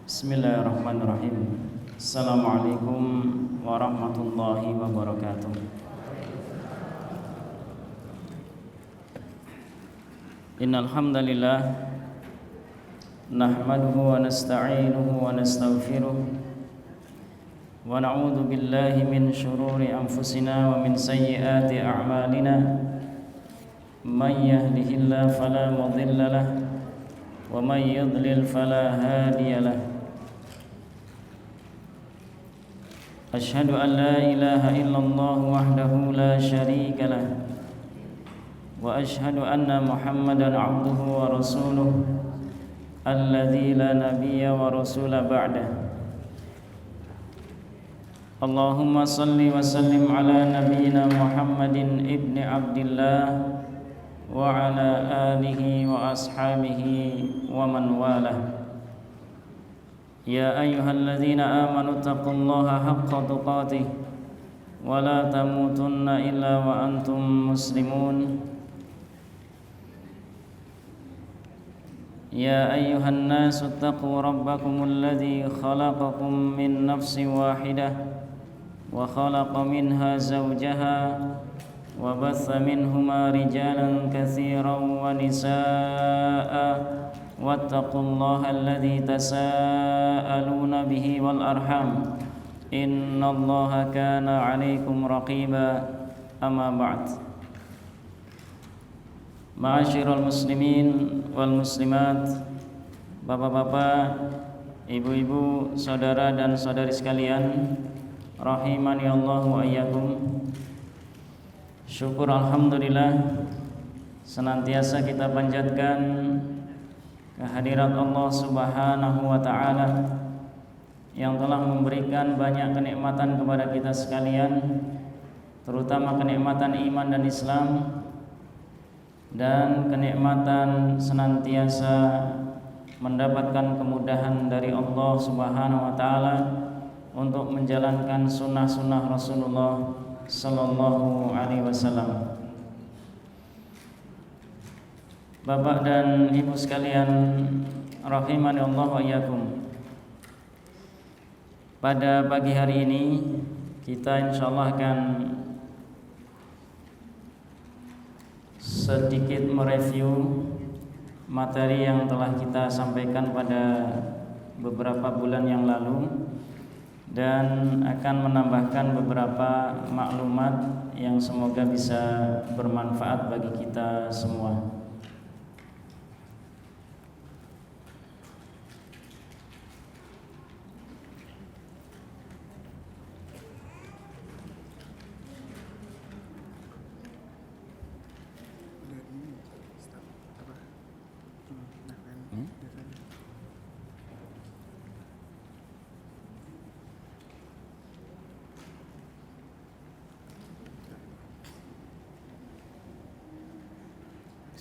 Bismillahirrahmanirrahim. Assalamualaikum warahmatullahi wabarakatuh. Innal hamdalillah nahmaduhu wa nasta'inuhu wa nastaghfiruh wa na'udzu billahi min shururi anfusina wa min sayyiati a'malina. Man yahdihillahu fala mudilla lahu wa man yudlil fala hadiya lahu. Asyhadu an la ilaha illallah wahdahu la syarika lahu wa asyhadu anna Muhammadan abduhu wa rasuluh alladzi la nabiyya wa rasula ba'dah. Allahumma salli wa sallim ala nabiyyina Muhammadin ibni Abdillah wa ala alihi wa ashabihi wa man walah. Ya ayyuhalladzina amanu taqullaha haqqa tuqatih wa la tamutunna illa wa antum muslimun. Ya ayyuhan nasu taqu rabbakumul ladzi khalaqakum min nafsin wahidah wa khalaqa minha zawjaha wa batha minhuma rijalan katsiran wa nisaa'a wattaqullaha alladzi tasaaluna bihi wal arham innallaha kana 'alaikum raqiba. Amma ba'd. Ma'asyiral muslimin wal muslimat, bapak-bapak, ibu-ibu, saudara dan saudari sekalian, rahimani Allah wa iyyakum. Syukur alhamdulillah senantiasa kita panjatkan kehadirat Allah Subhanahu wa taala yang telah memberikan banyak kenikmatan kepada kita sekalian, terutama kenikmatan iman dan Islam, dan kenikmatan senantiasa mendapatkan kemudahan dari Allah Subhanahu wa taala untuk menjalankan sunnah-sunnah Rasulullah sallallahu alaihi wasallam. Bapak dan Ibu sekalian, rahimani Allah wa iyyakum. Pada pagi hari ini kita insyaallah akan sedikit mereview materi yang telah kita sampaikan pada beberapa bulan yang lalu dan akan menambahkan beberapa maklumat yang semoga bisa bermanfaat bagi kita semua.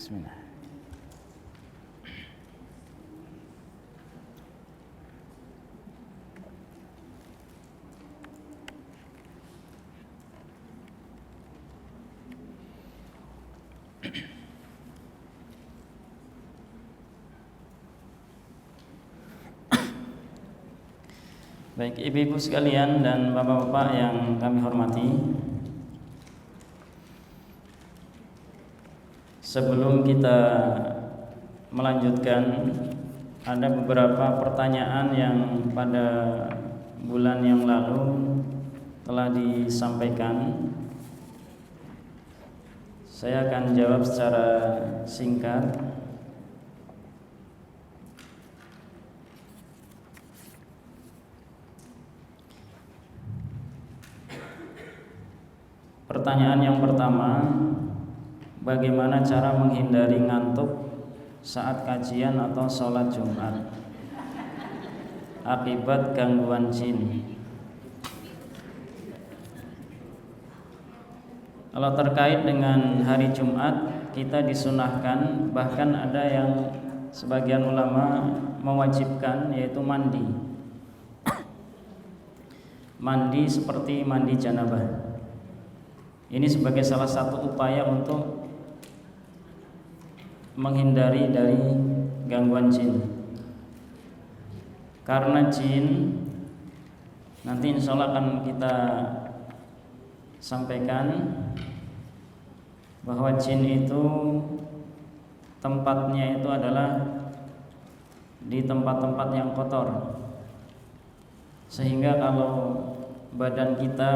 Bismillah. Baik ibu-ibu sekalian dan bapak-bapak yang kami hormati, sebelum kita melanjutkan, ada beberapa pertanyaan yang pada bulan yang lalu telah disampaikan. Saya akan jawab secara singkat. Pertanyaan yang pertama, bagaimana cara menghindari ngantuk saat kajian atau sholat Jumat akibat gangguan jin? Kalau terkait dengan hari Jumat, kita disunahkan, bahkan ada yang sebagian ulama mewajibkan, yaitu mandi. Mandi seperti mandi janabah. Ini sebagai salah satu upaya untuk menghindari dari gangguan jin. Karena jin nanti insya Allah akan kita sampaikan bahwa jin itu tempatnya itu adalah di tempat-tempat yang kotor, sehingga kalau badan kita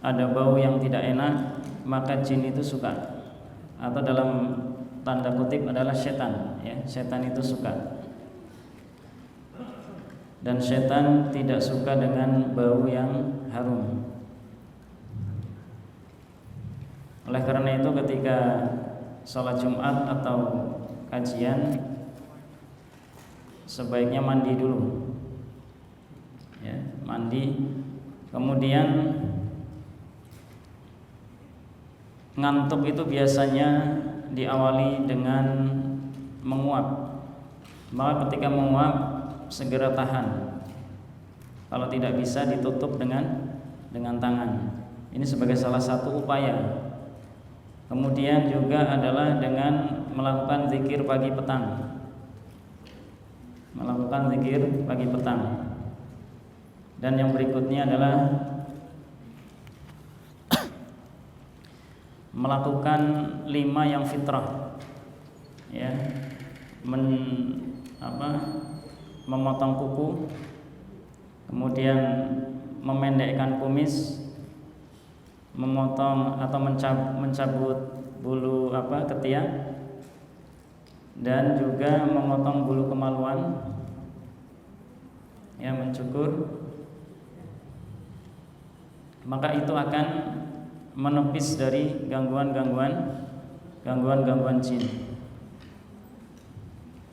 ada bau yang tidak enak, maka jin itu suka, atau dalam tanda kutip adalah setan, ya, setan itu suka. Dan setan tidak suka dengan bau yang harum. Oleh karena itu ketika sholat Jumat atau kajian sebaiknya mandi dulu, ya, mandi, kemudian ngantuk itu biasanya diawali dengan menguap. Maka ketika menguap segera tahan. Kalau tidak bisa ditutup dengan tangan. Ini sebagai salah satu upaya. Kemudian juga adalah dengan melakukan zikir pagi petang. Melakukan zikir pagi petang. Dan yang berikutnya adalah melakukan 5 yang fitrah, ya, memotong kuku, kemudian memendekkan kumis, memotong atau mencabut bulu ketiak, dan juga memotong bulu kemaluan, ya, mencukur. Maka itu akan menepis dari gangguan jin.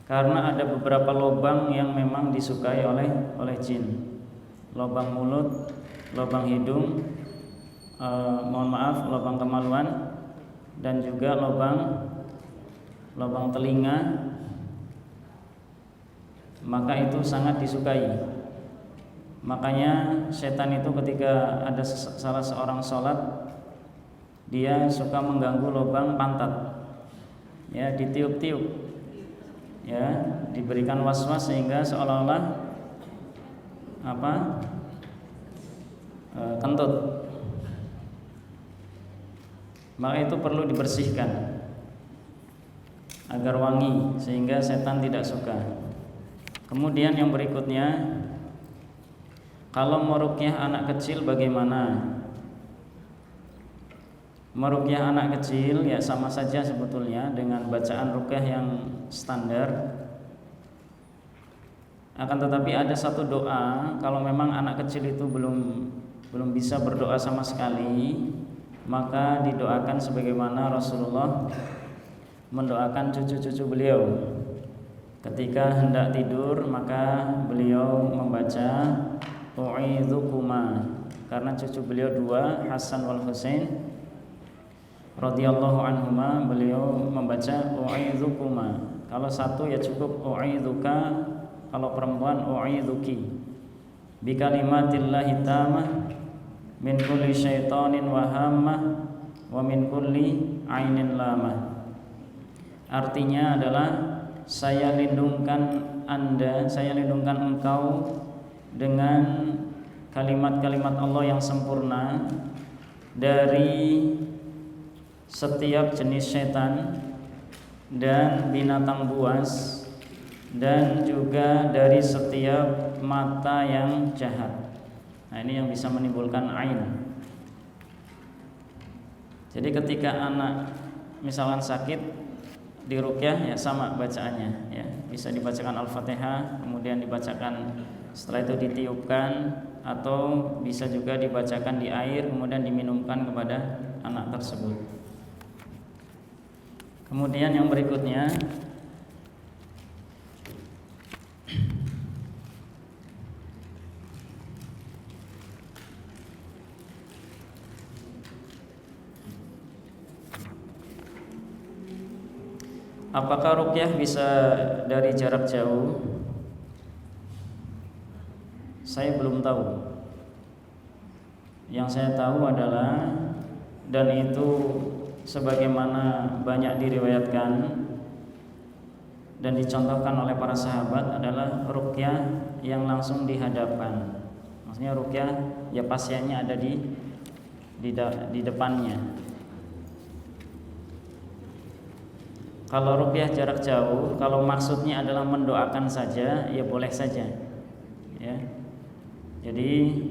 Karena ada beberapa lubang yang memang disukai oleh jin. Lubang mulut, lubang hidung, lubang kemaluan, dan juga lubang telinga. Maka itu sangat disukai. Makanya setan itu ketika ada salah seorang sholat, dia suka mengganggu lubang pantat, ya, ditiup-tiup, ya, diberikan was-was sehingga seolah-olah kentut. Maka itu perlu dibersihkan agar wangi sehingga setan tidak suka. Kemudian yang berikutnya, kalau meruqyah anak kecil bagaimana? Meruqyah anak kecil ya sama saja sebetulnya dengan bacaan ruqyah yang standar. Akan tetapi ada satu doa, kalau memang anak kecil itu belum bisa berdoa sama sekali, maka didoakan sebagaimana Rasulullah mendoakan cucu-cucu beliau. Ketika hendak tidur, maka beliau membaca u'idzukuma, karena cucu beliau 2, Hasan wal Husain radhiyallahu anhuma, beliau membaca u'idzukuma. Kalau satu ya cukup u'idzuka, kalau perempuan u'idzuki. Bi kalimatillahi tammah min kulli syaitanin wa hammah wa min kulli ainin lamah. Artinya adalah saya lindungkan Anda, saya lindungkan engkau dengan kalimat-kalimat Allah yang sempurna dari setiap jenis setan dan binatang buas, dan juga dari setiap mata yang jahat. Nah, ini yang bisa menimbulkan ain. Jadi ketika anak misalkan sakit, di ruqyah ya sama bacaannya, ya, bisa dibacakan Al-Fatihah, kemudian dibacakan, setelah itu ditiupkan, atau bisa juga dibacakan di air kemudian diminumkan kepada anak tersebut. Kemudian yang berikutnya, apakah ruqyah bisa dari jarak jauh? Saya belum tahu. Yang saya tahu adalah, dan itu sebagaimana banyak diriwayatkan, dan dicontohkan oleh para sahabat adalah ruqyah yang langsung di hadapan. Maksudnya ruqyah ya pasiennya ada di depannya. Kalau ruqyah jarak jauh, kalau maksudnya adalah mendoakan saja, ya boleh saja. Ya. Jadi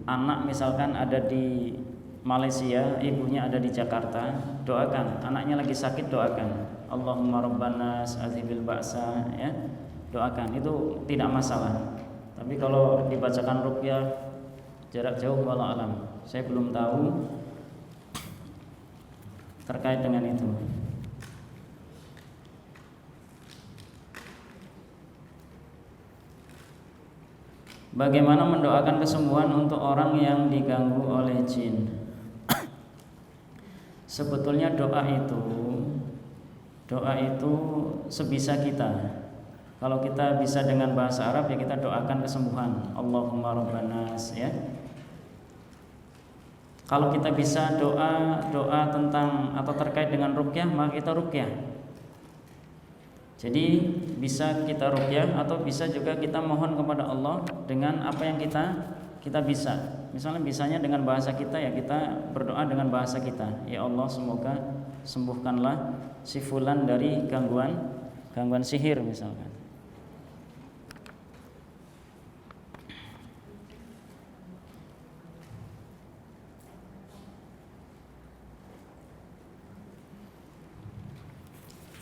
anak misalkan ada di Malaysia, ibunya ada di Jakarta, doakan. Anaknya lagi sakit, doakan. Allahumma rabbanas azhibil ba'sa, ya. Doakan, itu tidak masalah. Tapi kalau dibacakan ruqyah jarak jauh, wallahu alam, saya belum tahu terkait dengan itu. Bagaimana mendoakan kesembuhan untuk orang yang diganggu oleh jin? Sebetulnya doa itu sebisa kita. Kalau kita bisa dengan bahasa Arab ya kita doakan kesembuhan. Allahumma rabbanas, ya. Kalau kita bisa doa tentang atau terkait dengan ruqyah, maka kita ruqyah. Jadi bisa kita ruqyah atau bisa juga kita mohon kepada Allah dengan apa yang kita bisa. Misalnya bisanya dengan bahasa kita, ya kita berdoa dengan bahasa kita. Ya Allah, semoga sembuhkanlah si fulan dari gangguan sihir misalkan.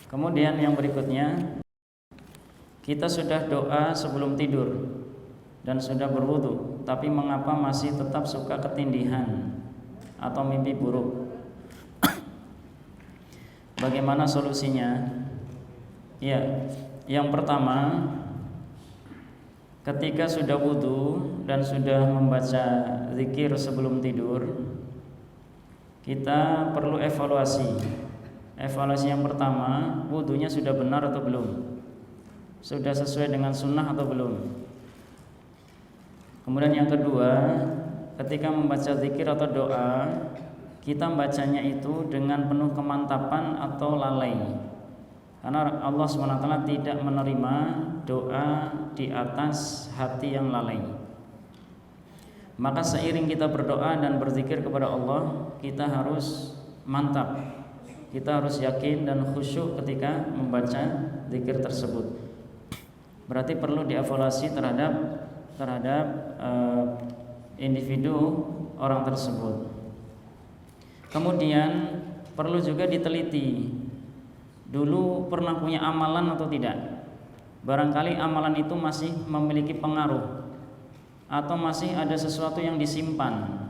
Kemudian yang berikutnya, kita sudah doa sebelum tidur dan sudah berwudu, tapi mengapa masih tetap suka ketindihan atau mimpi buruk? Bagaimana solusinya? Ya, yang pertama, ketika sudah wudu dan sudah membaca zikir sebelum tidur, kita perlu evaluasi. Evaluasi yang pertama, wudunya sudah benar atau belum? Sudah sesuai dengan sunnah atau belum? Kemudian yang kedua, ketika membaca zikir atau doa, kita bacanya itu dengan penuh kemantapan atau lalai. Karena Allah SWT tidak menerima doa di atas hati yang lalai. Maka seiring kita berdoa dan berzikir kepada Allah, kita harus mantap. Kita harus yakin dan khusyuk ketika membaca zikir tersebut. Berarti perlu dievaluasi terhadap individu orang tersebut. Kemudian perlu juga diteliti dulu pernah punya amalan atau tidak. Barangkali amalan itu masih memiliki pengaruh atau masih ada sesuatu yang disimpan.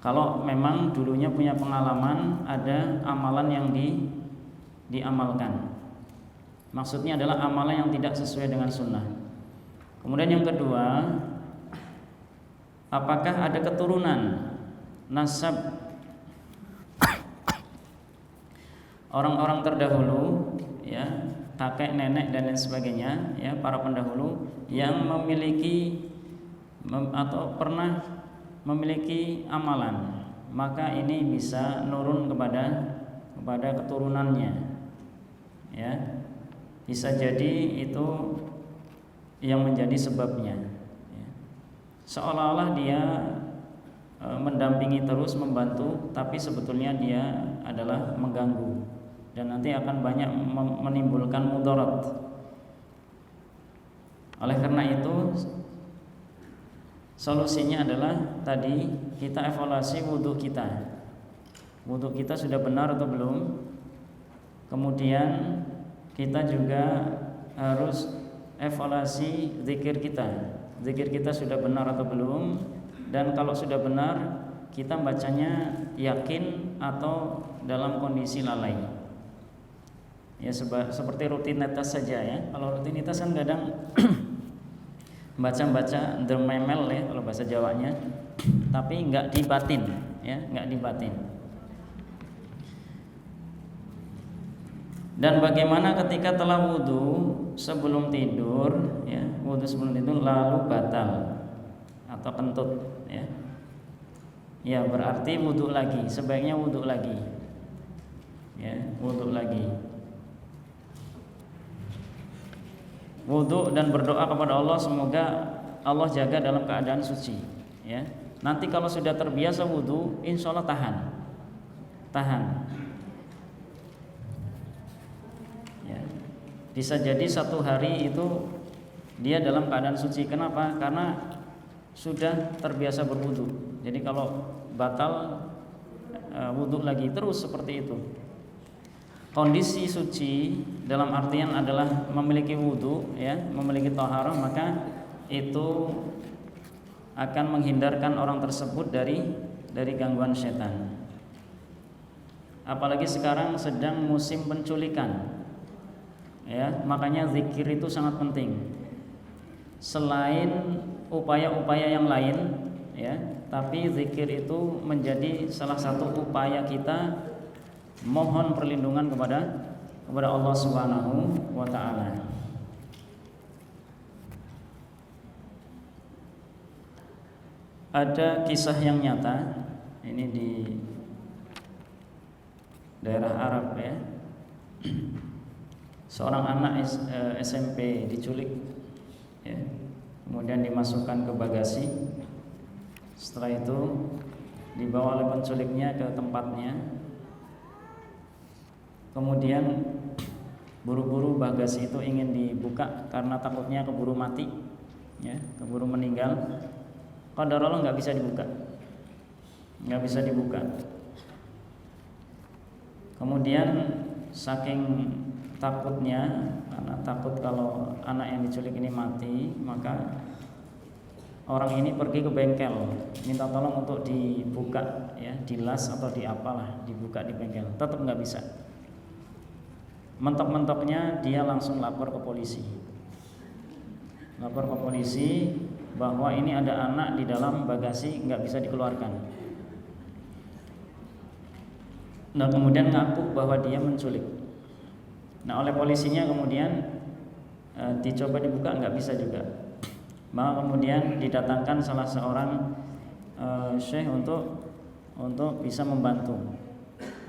Kalau memang dulunya punya pengalaman ada amalan yang diamalkan, maksudnya adalah amalan yang tidak sesuai dengan sunnah. Kemudian yang kedua, apakah ada keturunan nasab orang-orang terdahulu, ya, kakek, nenek dan lain sebagainya, ya, para pendahulu yang memiliki atau pernah memiliki amalan, maka ini bisa nurun kepada keturunannya, ya. Bisa jadi itu yang menjadi sebabnya, ya. Seolah-olah dia mendampingi terus, membantu, tapi sebetulnya dia adalah mengganggu dan nanti akan banyak menimbulkan mudarat. Oleh karena itu solusinya adalah tadi kita evaluasi wudhu kita. Wudhu kita sudah benar atau belum? Kemudian kita juga harus evaluasi zikir kita. Zikir kita sudah benar atau belum? Dan kalau sudah benar, kita bacanya yakin atau dalam kondisi lalai. Ya seperti rutinitas saja, ya. Kalau rutinitas kan kadang baca dermemel, ya kalau bahasa Jawanya, tapi enggak dibatin, ya, enggak dibatin. Dan bagaimana ketika telah wudu sebelum tidur, ya, wudu sebelum tidur lalu batal atau kentut, ya. Ya, berarti wudu lagi, sebaiknya wudu lagi. Ya, wudu lagi. wudu dan berdoa kepada Allah semoga Allah jaga dalam keadaan suci, ya. Nanti kalau sudah terbiasa wudu, insya Allah tahan. Ya. Bisa jadi satu hari itu dia dalam keadaan suci. Kenapa? Karena sudah terbiasa berwudu. Jadi kalau batal wudu lagi terus seperti itu. Kondisi suci dalam artian adalah memiliki wudu, ya, memiliki taharah, maka itu akan menghindarkan orang tersebut dari gangguan setan. Apalagi sekarang sedang musim penculikan, ya, makanya zikir itu sangat penting. Selain upaya-upaya yang lain, ya, tapi zikir itu menjadi salah satu upaya kita mohon perlindungan kepada Allah Subhanahu wa taala. Ada kisah yang nyata, ini di daerah Arab, ya. Seorang anak SMP diculik, ya. Kemudian dimasukkan ke bagasi. Setelah itu dibawa oleh penculiknya ke tempatnya. Kemudian buru-buru bagasi itu ingin dibuka karena takutnya keburu mati, ya, keburu meninggal. Qadarullah nggak bisa dibuka. Kemudian saking takutnya, karena takut kalau anak yang diculik ini mati, maka orang ini pergi ke bengkel, minta tolong untuk dibuka, ya, dilas atau diapalah, dibuka di bengkel. Tetap nggak bisa. Mentok-mentoknya dia langsung lapor ke polisi bahwa ini ada anak di dalam bagasi nggak bisa dikeluarkan. Nah, kemudian ngaku bahwa dia menculik. Nah, oleh polisinya kemudian dicoba dibuka, nggak bisa juga. Maka kemudian didatangkan salah seorang syekh untuk bisa membantu.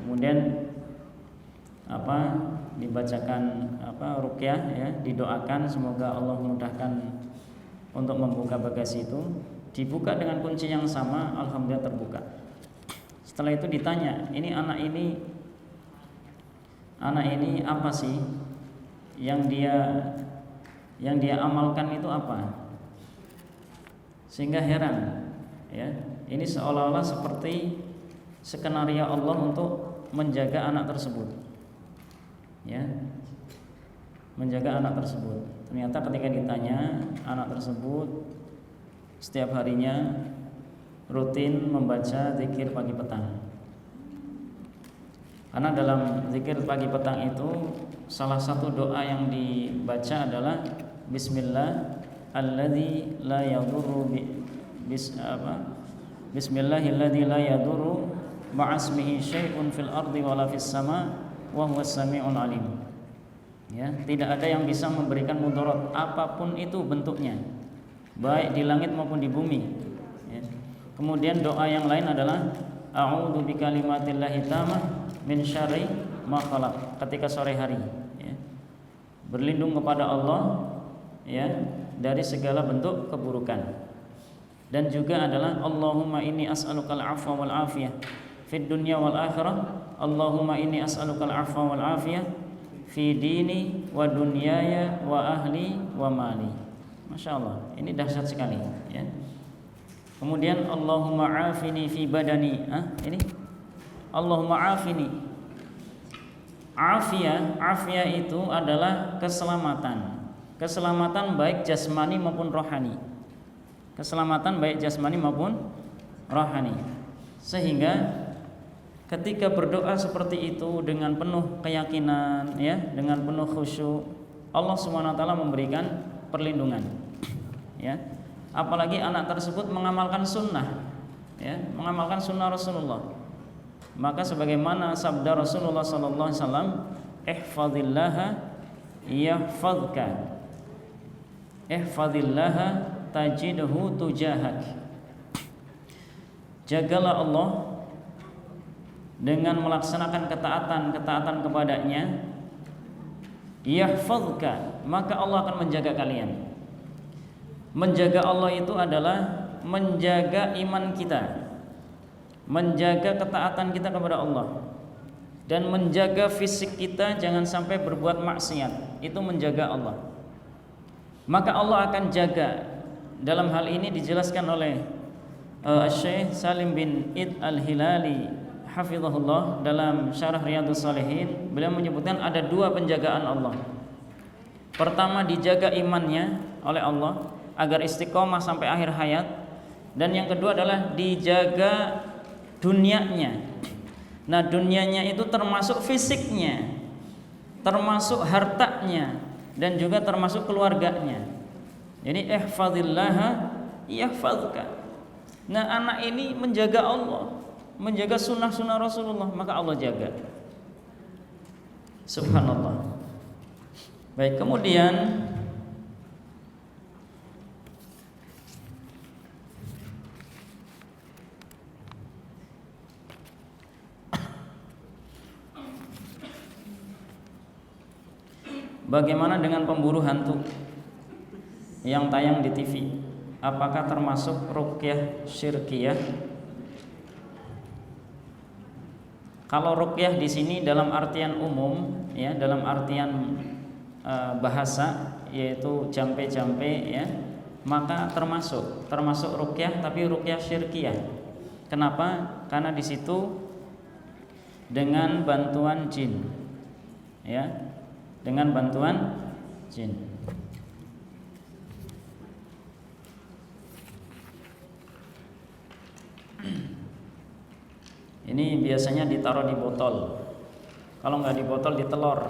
Kemudian dibacakan ruqyah, ya, didoakan semoga Allah memudahkan untuk membuka bagasi itu. Dibuka dengan kunci yang sama, alhamdulillah terbuka. Setelah itu ditanya, ini anak ini apa sih yang dia amalkan itu apa? Sehingga heran, ya. Ini seolah-olah seperti skenario Allah untuk menjaga anak tersebut, ya, menjaga anak tersebut. Ternyata ketika ditanya, anak tersebut setiap harinya rutin membaca zikir pagi petang. Karena dalam zikir pagi petang itu salah satu doa yang dibaca adalah Bismillah alladzi la yadurru Bismillahilladzi la yadurru ma'asmihi syai'un fil ardi wala fis sama wa huwas sami'un alim. Ya, tidak ada yang bisa memberikan mudarat apapun itu bentuknya, baik di langit maupun di bumi, ya. Kemudian doa yang lain adalah a'udzu bikalimatillahi tammah min syarri ma khalaq ketika sore hari, ya. Berlindung kepada Allah, ya, dari segala bentuk keburukan. Dan juga adalah Allahumma inni as'alukal afwa wal afiyah fid dunya wal akhirah. Allahumma inni as'alukal afwa wal afiyah fi dini wa dunyaya wa ahli wa mali. Masya Allah, ini dahsyat sekali, ya. Kemudian Allahumma afini fi badani, ini Allahumma afini. Afiyah itu adalah keselamatan baik jasmani maupun rohani. Keselamatan baik jasmani maupun rohani. Sehingga ketika berdoa seperti itu dengan penuh keyakinan, ya, dengan penuh khusyuk, Allah Subhanahu wa taala memberikan perlindungan, ya. Apalagi anak tersebut mengamalkan sunnah, ya, mengamalkan sunnah Rasulullah. Maka sebagaimana sabda Rasulullah sallallahu alaihi wasallam, ihfazillaha yahfazka, ihfazillaha tajidhu tujahak. Jagalah Allah dengan melaksanakan ketaatan kepadanya, yahfazka, maka Allah akan menjaga kalian. Menjaga Allah itu adalah menjaga iman kita, menjaga ketaatan kita kepada Allah, dan menjaga fisik kita jangan sampai berbuat maksiat. Itu menjaga Allah. Maka Allah akan jaga. Dalam hal ini dijelaskan oleh Syekh Salim bin Id Al-Hilali hafizahullah dalam Syarah Riyadhus Shalihin. Beliau menyebutkan ada dua penjagaan Allah. Pertama, dijaga imannya oleh Allah agar istiqomah sampai akhir hayat, dan yang kedua adalah dijaga dunianya. Nah, dunianya itu termasuk fisiknya, termasuk hartanya, dan juga termasuk keluarganya. Jadi ihfazillaha yahfazka. Nah, anak ini menjaga Allah, menjaga sunnah-sunnah Rasulullah, maka Allah jaga. Subhanallah. Baik, kemudian bagaimana dengan pemburu hantu yang tayang di TV? Apakah termasuk ruqyah syirkiyah? Kalau ruqyah di sini dalam artian umum, ya, dalam artian bahasa, yaitu jampe-jampe, ya, maka termasuk ruqyah, tapi ruqyah syirkiyah. Kenapa? Karena di situ dengan bantuan jin, ya, dengan bantuan jin. Ini biasanya ditaruh di botol. Kalau nggak di botol, di telur,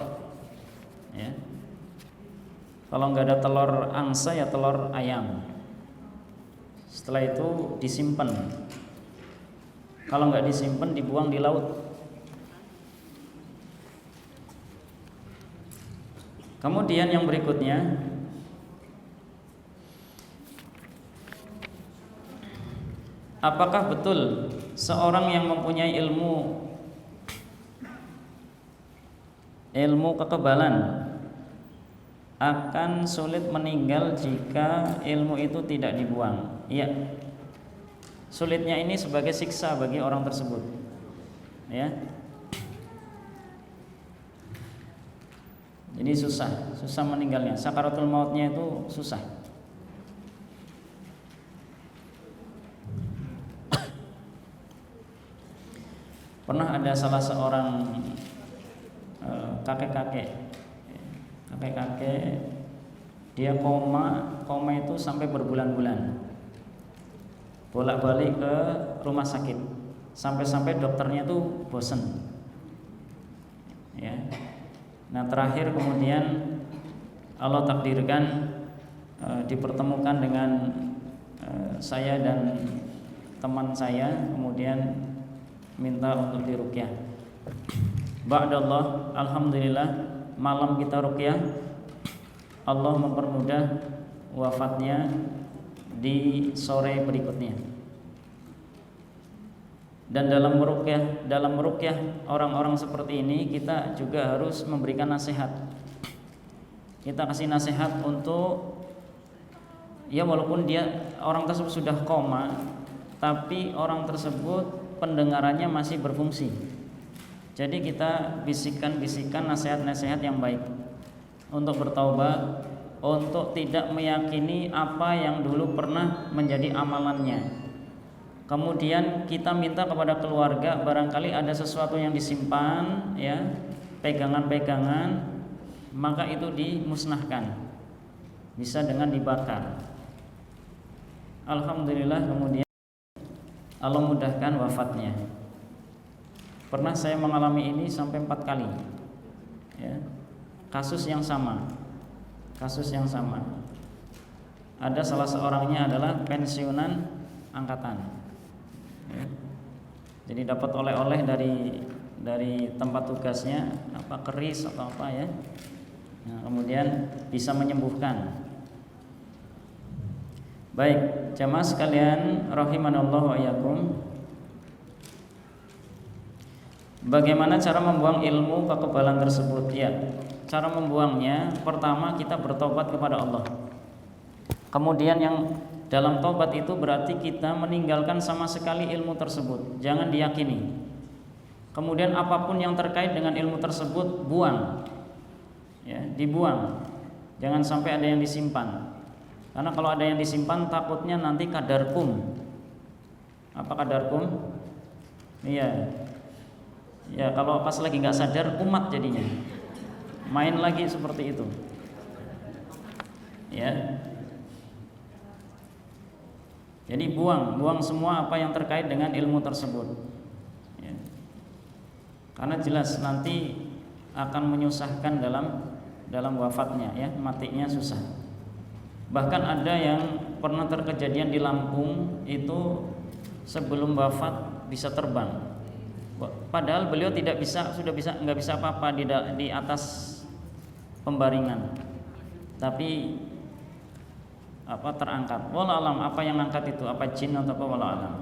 ya. Kalau nggak ada telur angsa, ya telur ayam. Setelah itu disimpan. Kalau nggak disimpan, dibuang di laut. Kemudian yang berikutnya, apakah betul seorang yang mempunyai ilmu kekebalan akan sulit meninggal jika ilmu itu tidak dibuang? Iya. Sulitnya ini sebagai siksa bagi orang tersebut, ya. Jadi susah meninggalnya. Sakaratul mautnya itu susah. Pernah ada salah seorang kakek-kakek, dia koma itu sampai berbulan-bulan, bolak-balik ke rumah sakit, sampai dokternya tuh bosen, ya. Nah, terakhir kemudian Allah takdirkan dipertemukan dengan saya dan teman saya, kemudian minta untuk diruqyah. Ba'dallah, alhamdulillah, malam kita ruqyah, Allah mempermudah wafatnya di sore berikutnya. Dan dalam meruqyah orang-orang seperti ini, kita juga harus memberikan nasihat. Kita kasih nasihat untuk, ya, walaupun orang tersebut sudah koma, tapi orang tersebut pendengarannya masih berfungsi. Jadi kita bisikan nasihat-nasihat yang baik untuk bertaubat, untuk tidak meyakini apa yang dulu pernah menjadi amalannya. Kemudian kita minta kepada keluarga, barangkali ada sesuatu yang disimpan, ya, pegangan-pegangan, maka itu dimusnahkan, bisa dengan dibakar. Alhamdulillah, kemudian Allah mudahkan wafatnya. Pernah saya mengalami ini sampai 4 kali, ya. Kasus yang sama. Ada salah seorangnya adalah pensiunan angkatan, ya. Jadi dapat oleh-oleh dari tempat tugasnya, apa, keris atau apa, ya. Nah, kemudian bisa menyembuhkan. Baik, jamaah sekalian rahimanallahu wa iyyakum. Bagaimana cara membuang ilmu kekebalan tersebut? Ya, cara membuangnya pertama kita bertobat kepada Allah. Kemudian yang dalam tobat itu berarti kita meninggalkan sama sekali ilmu tersebut, jangan diyakini. Kemudian apapun yang terkait dengan ilmu tersebut buang, ya, dibuang. Jangan sampai ada yang disimpan. Karena kalau ada yang disimpan takutnya nanti kadarkum. Apa kadarkum? Iya. Ya, kalau pas lagi nggak sadar umat jadinya. Main lagi seperti itu. Ya. Jadi buang semua apa yang terkait dengan ilmu tersebut. Ya. Karena jelas nanti akan menyusahkan dalam wafatnya, ya, matinya susah. Bahkan ada yang pernah terkejadian di Lampung itu sebelum wafat bisa terbang. Padahal beliau nggak bisa apa-apa di atas pembaringan. Tapi terangkat. Wallahu alam, apa yang angkat itu? Apa jin atau apa, wallahu alam.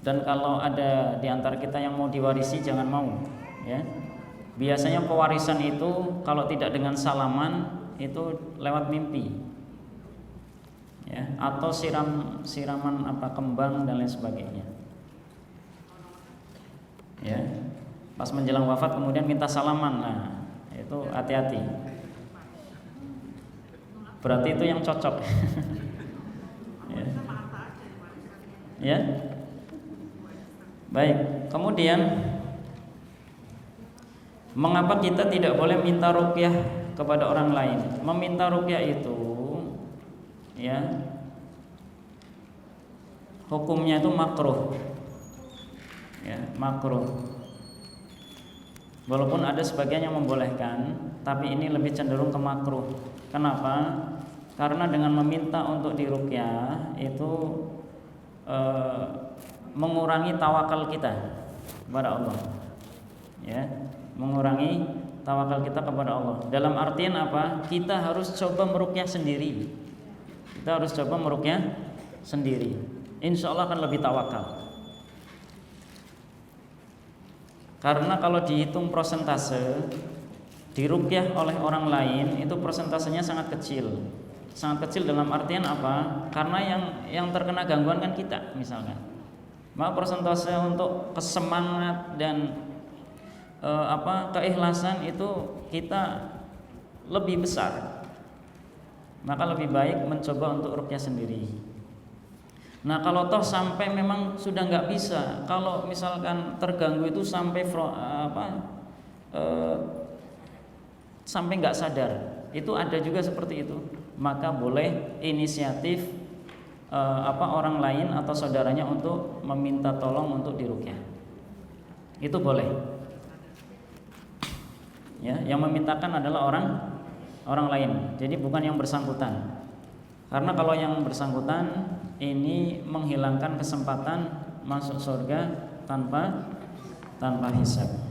Dan kalau ada di antara kita yang mau diwarisi jangan mau, ya. Biasanya pewarisan itu kalau tidak dengan salaman itu lewat mimpi. Ya, atau siraman kembang dan lain sebagainya. Ya. Pas menjelang wafat kemudian minta salaman. Nah, itu hati-hati. Berarti itu yang cocok. Ya. Ya. Baik, kemudian mengapa kita tidak boleh minta ruqyah kepada orang lain? Meminta ruqyah itu, ya, hukumnya itu makruh. Ya, makruh. Walaupun ada sebagian yang membolehkan, tapi ini lebih cenderung ke makruh. Kenapa? Karena dengan meminta untuk diruqyah itu mengurangi tawakal kita kepada Allah. Ya, mengurangi tawakal kita kepada Allah. Dalam artian apa? Kita harus coba meruqyah sendiri. Kita harus coba meruqyah sendiri. Insya Allah akan lebih tawakal. Karena kalau dihitung persentase diruqyah oleh orang lain itu persentasenya sangat kecil. Sangat kecil dalam artian apa? Karena yang terkena gangguan kan kita misalkan. Maka persentase untuk kesemangat dan keikhlasan itu kita lebih besar. Maka lebih baik mencoba untuk ruqyah sendiri. Nah, kalau toh sampai memang sudah nggak bisa, kalau misalkan terganggu itu sampai sampai nggak sadar, itu ada juga seperti itu. Maka boleh inisiatif orang lain atau saudaranya untuk meminta tolong untuk diruqyah. Itu boleh. Ya, yang memintakan adalah orang lain. Jadi bukan yang bersangkutan. Karena kalau yang bersangkutan ini menghilangkan kesempatan masuk surga tanpa hisab.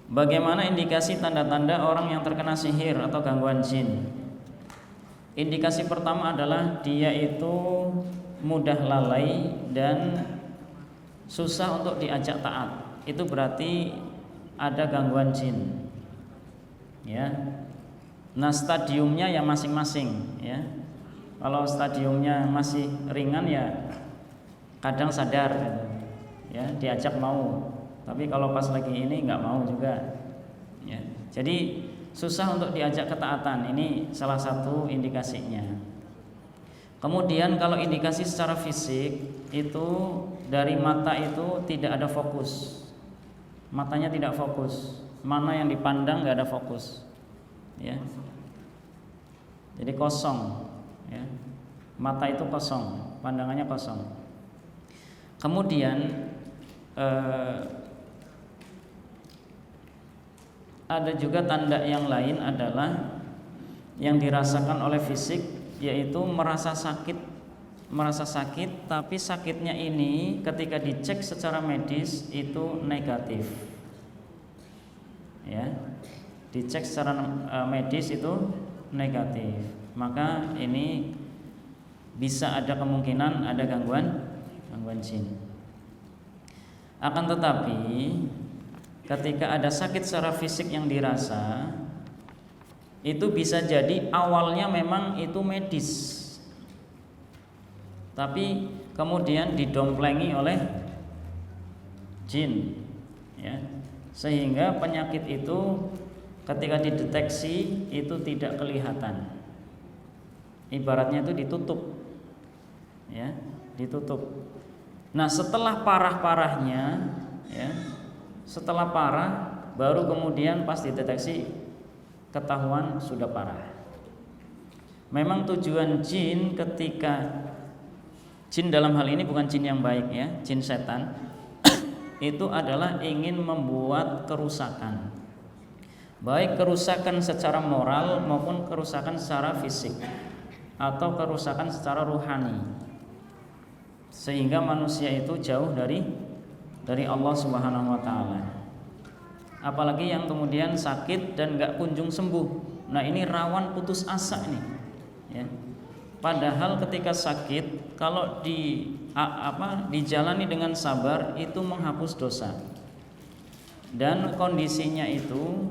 Bagaimana indikasi tanda-tanda orang yang terkena sihir atau gangguan jin? Indikasi pertama adalah dia itu mudah lalai dan susah untuk diajak taat. Itu berarti ada gangguan jin. Ya. Nah, stadiumnya ya masing-masing, ya. Kalau stadiumnya masih ringan ya kadang sadar gitu. Ya, diajak mau. Tapi kalau pas lagi ini nggak mau juga, ya. Jadi susah untuk diajak ketaatan. Ini salah satu indikasinya. Kemudian kalau indikasi secara fisik itu dari mata itu tidak ada fokus. Matanya tidak fokus. Mana yang dipandang nggak ada fokus. Ya. Jadi kosong. Ya. Mata itu kosong, pandangannya kosong. Kemudian ada juga tanda yang lain adalah yang dirasakan oleh fisik, yaitu merasa sakit, tapi sakitnya ini ketika dicek secara medis itu negatif. Ya. dicek secara medis itu negatif, maka ini bisa ada kemungkinan ada gangguan jin. Akan tetapi ketika ada sakit secara fisik yang dirasa, itu bisa jadi awalnya memang itu medis, tapi kemudian didomplengi oleh jin, ya, sehingga penyakit itu ketika dideteksi itu tidak kelihatan. Ibaratnya itu ditutup, ya, ditutup. Nah, setelah parah-parahnya, ya, setelah parah, baru kemudian pas dideteksi ketahuan sudah parah. Memang tujuan jin ketika jin dalam hal ini bukan jin yang baik, ya, jin setan itu adalah ingin membuat kerusakan, baik kerusakan secara moral maupun kerusakan secara fisik atau kerusakan secara rohani, sehingga manusia itu jauh dari Allah Subhanahu wa taala. Apalagi yang kemudian sakit dan gak kunjung sembuh. Nah, ini rawan putus asa nih, ya. Padahal ketika sakit kalau dijalani dengan sabar itu menghapus dosa. Dan kondisinya itu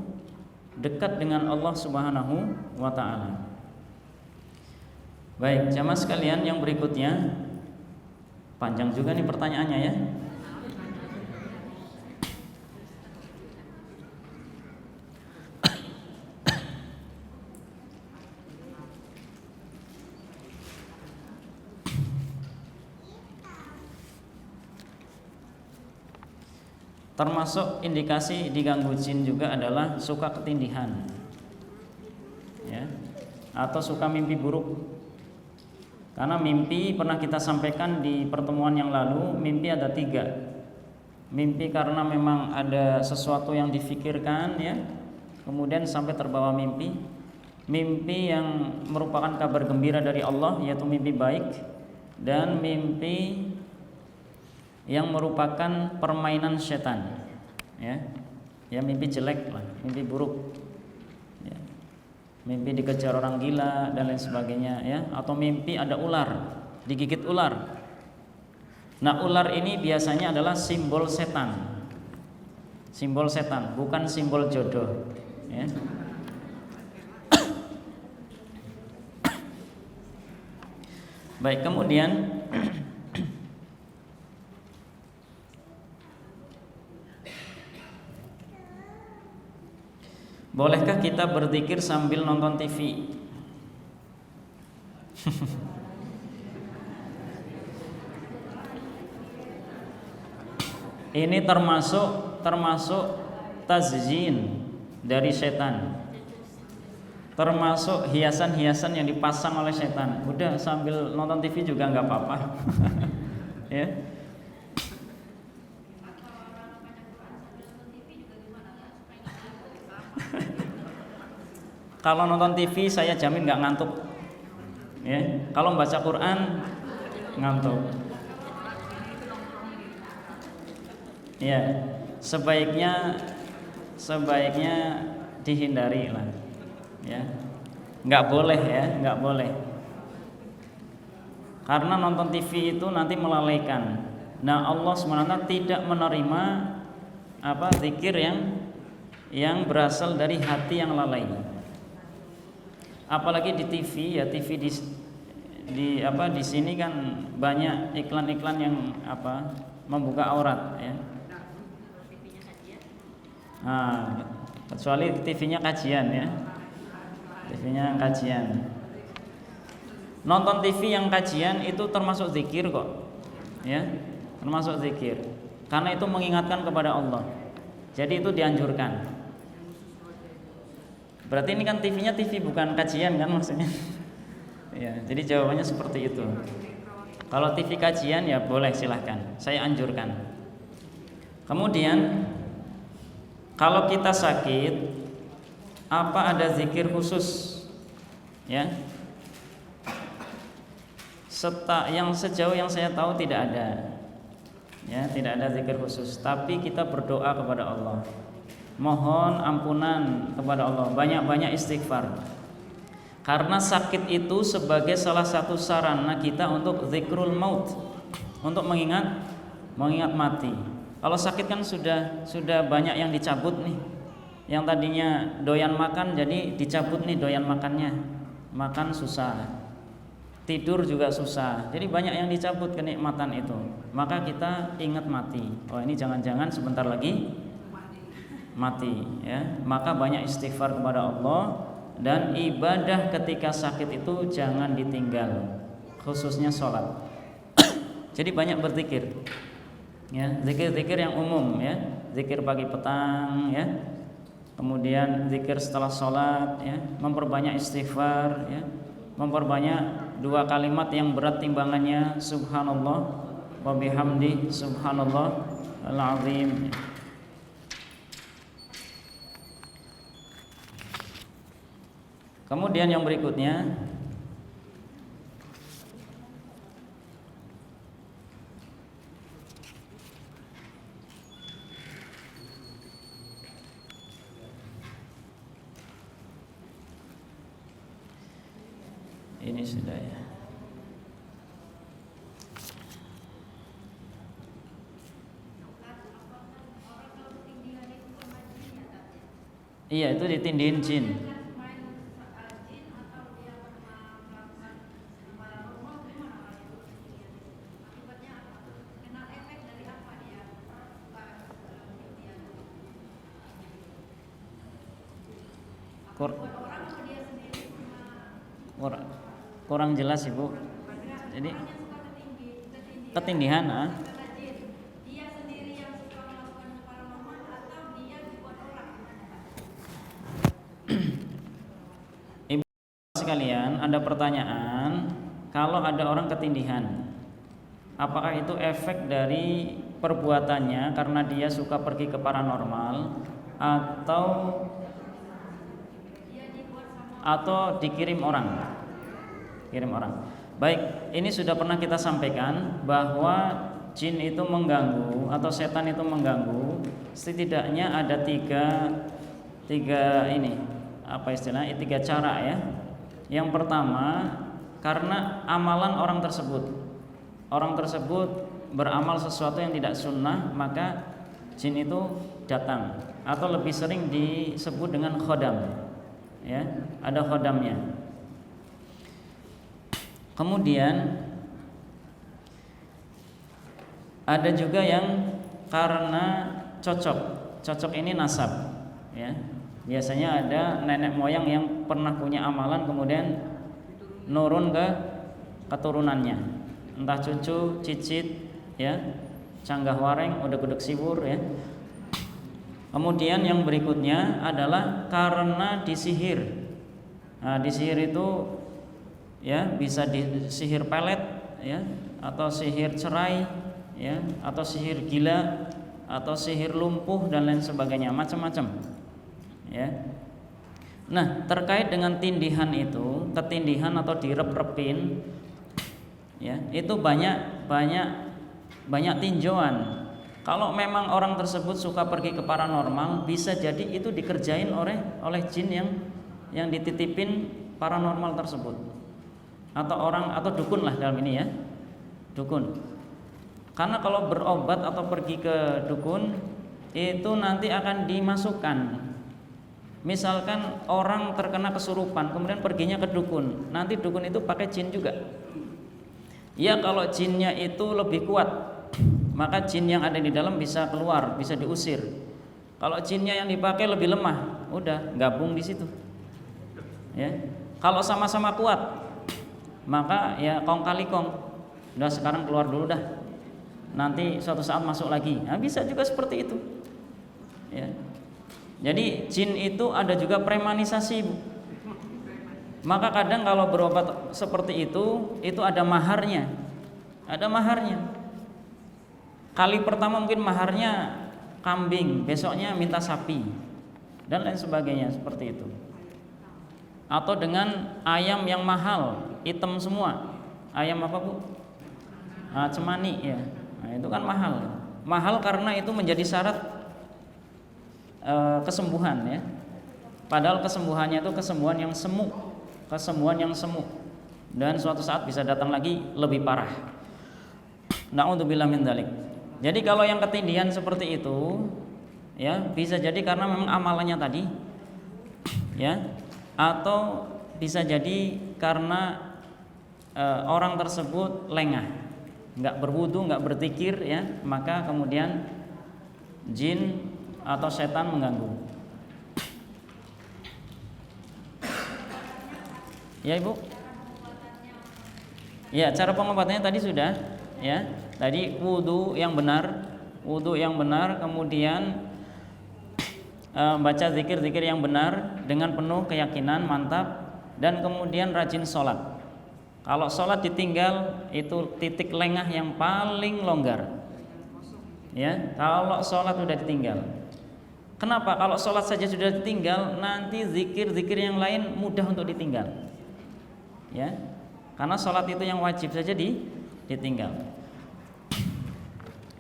dekat dengan Allah Subhanahu wa taala. Baik, jamaah sekalian, yang berikutnya panjang juga nih pertanyaannya, ya. Termasuk indikasi diganggu jin juga adalah suka ketindihan, ya, atau suka mimpi buruk. Karena mimpi pernah kita sampaikan di pertemuan yang lalu, mimpi ada 3. Mimpi karena memang ada sesuatu yang difikirkan, ya, kemudian sampai terbawa mimpi. Mimpi yang merupakan kabar gembira dari Allah, yaitu mimpi baik, dan mimpi yang merupakan permainan setan, ya, ya, mimpi jelek lah, mimpi buruk, ya. Mimpi dikejar orang gila dan lain sebagainya, ya, atau mimpi ada ular, digigit ular. Nah, ular ini biasanya adalah simbol setan, bukan simbol jodoh, ya. Baik, kemudian bolehkah kita berzikir sambil nonton TV? Ini termasuk tazyin dari setan. Termasuk hiasan-hiasan yang dipasang oleh setan. Udah sambil nonton TV juga nggak apa-apa. Ya. Kalau nonton TV saya jamin nggak ngantuk, ya. Kalau baca Quran ngantuk, ya. Sebaiknya dihindari lah, ya. Nggak boleh, ya, nggak boleh. Karena nonton TV itu nanti melalaikan. Nah, Allah SWT tidak menerima zikir yang berasal dari hati yang lalai. Apalagi di TV, ya, TV di sini kan banyak iklan-iklan yang membuka aurat, ya. Nah, kecuali TV-nya kajian, ya. TV-nya kajian. Nonton TV yang kajian itu termasuk zikir kok, ya, termasuk zikir. Karena itu mengingatkan kepada Allah. Jadi itu dianjurkan. Berarti ini kan TV-nya TV bukan kajian kan maksudnya. Ya, jadi jawabannya seperti itu. Kalau TV kajian ya boleh, silahkan, saya anjurkan. Kemudian kalau kita sakit, apa ada zikir khusus? Ya. Yang sejauh yang saya tahu tidak ada. Ya, tidak ada zikir khusus, tapi kita berdoa kepada Allah. mohon ampunan kepada Allah, banyak-banyak istighfar. Karena sakit itu sebagai salah satu sarana kita untuk zikrul maut, untuk mengingat mati. Kalau sakit kan sudah banyak yang dicabut nih. Yang tadinya doyan makan jadi dicabut nih doyan makannya. Makan susah, tidur juga susah. Jadi banyak yang dicabut kenikmatan itu. Maka kita ingat mati. Oh, ini jangan-jangan sebentar lagi mati, ya. Maka banyak istighfar kepada Allah. Dan ibadah ketika sakit itu jangan ditinggal, khususnya sholat. Jadi banyak berzikir, ya, zikir-zikir yang umum, ya, zikir pagi petang, ya, kemudian zikir setelah sholat, ya, memperbanyak istighfar, ya, memperbanyak 2 kalimat yang berat timbangannya, subhanallah wa bihamdi subhanallah al-azim. Kemudian yang berikutnya, ini sudah, ya. Iya, itu ditindihin jin. Kurang jelas Ibu. Jadi ketindihan, Ibu sekalian, ada pertanyaan, kalau ada orang ketindihan, apakah itu efek dari perbuatannya karena dia suka pergi ke paranormal atau dikirim orang? Baik, ini sudah pernah kita sampaikan bahwa jin itu mengganggu atau setan itu mengganggu. Setidaknya ada tiga cara, ya. Yang pertama, karena amalan orang tersebut beramal sesuatu yang tidak sunnah, maka jin itu datang, atau lebih sering disebut dengan khodam, ya, ada khodamnya. Kemudian ada juga yang karena cocok ini nasab, ya. Biasanya ada nenek moyang yang pernah punya amalan kemudian nurun ke keturunannya, entah cucu, cicit, ya, canggah wareng, udeg-udeg sibur, ya. Kemudian yang berikutnya adalah karena disihir. Nah, disihir itu, ya, bisa disihir pelet, ya, atau sihir cerai, ya, atau sihir gila, atau sihir lumpuh dan lain sebagainya, macam-macam, ya. Nah, terkait dengan tindihan itu, ketindihan atau direp-repin, ya, itu banyak tinjauan. Kalau memang orang tersebut suka pergi ke paranormal, bisa jadi itu dikerjain oleh jin yang dititipin paranormal tersebut. Atau dukun lah dalam ini, ya, dukun. Karena kalau berobat atau pergi ke dukun itu nanti akan dimasukkan. Misalkan orang terkena kesurupan kemudian perginya ke dukun, nanti dukun itu pakai jin juga. Ya, kalau jinnya itu lebih kuat, maka jin yang ada di dalam bisa keluar, bisa diusir. Kalau jinnya yang dipakai lebih lemah, udah gabung di situ, ya. Kalau sama-sama kuat, maka ya kong kali kong, udah sekarang keluar dulu dah, nanti suatu saat masuk lagi. Nah, bisa juga seperti itu, ya. Jadi jin itu ada juga premanisasi. Maka kadang kalau berobat seperti itu ada maharnya. Kali pertama mungkin maharnya kambing, besoknya minta sapi dan lain sebagainya, seperti itu. Atau dengan ayam yang mahal, hitam semua. Ayam apa, Bu? Cemani, ya. Nah, itu kan mahal karena itu menjadi syarat kesembuhan ya. Padahal kesembuhannya itu kesembuhan yang semu, dan suatu saat bisa datang lagi lebih parah. Na'udzubillah min dzalik. Jadi kalau yang ketindihan seperti itu ya bisa jadi karena memang amalannya tadi ya, atau bisa jadi karena orang tersebut lengah, nggak berwudu, nggak berzikir ya, maka kemudian jin atau setan mengganggu. Ya Ibu? Ya, cara pengobatannya tadi sudah ya. Tadi wudu yang benar, kemudian baca zikir-zikir yang benar dengan penuh keyakinan, mantap, dan kemudian rajin sholat. Kalau sholat ditinggal itu titik lengah yang paling longgar. Ya, kalau sholat sudah ditinggal. Kenapa? Kalau sholat saja sudah ditinggal, nanti zikir-zikir yang lain mudah untuk ditinggal. Ya, karena sholat itu yang wajib saja ditinggal.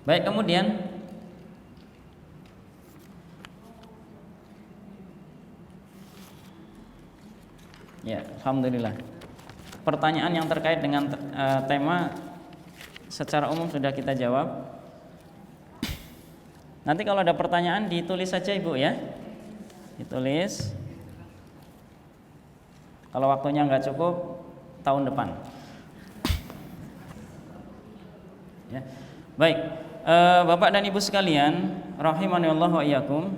Baik, kemudian ya, alhamdulillah. Pertanyaan yang terkait dengan tema secara umum sudah kita jawab. Nanti kalau ada pertanyaan ditulis saja Ibu ya. Ditulis. Kalau waktunya nggak cukup, tahun depan. Ya. Baik, Bapak dan Ibu sekalian, rahimanillah wa iyyakum.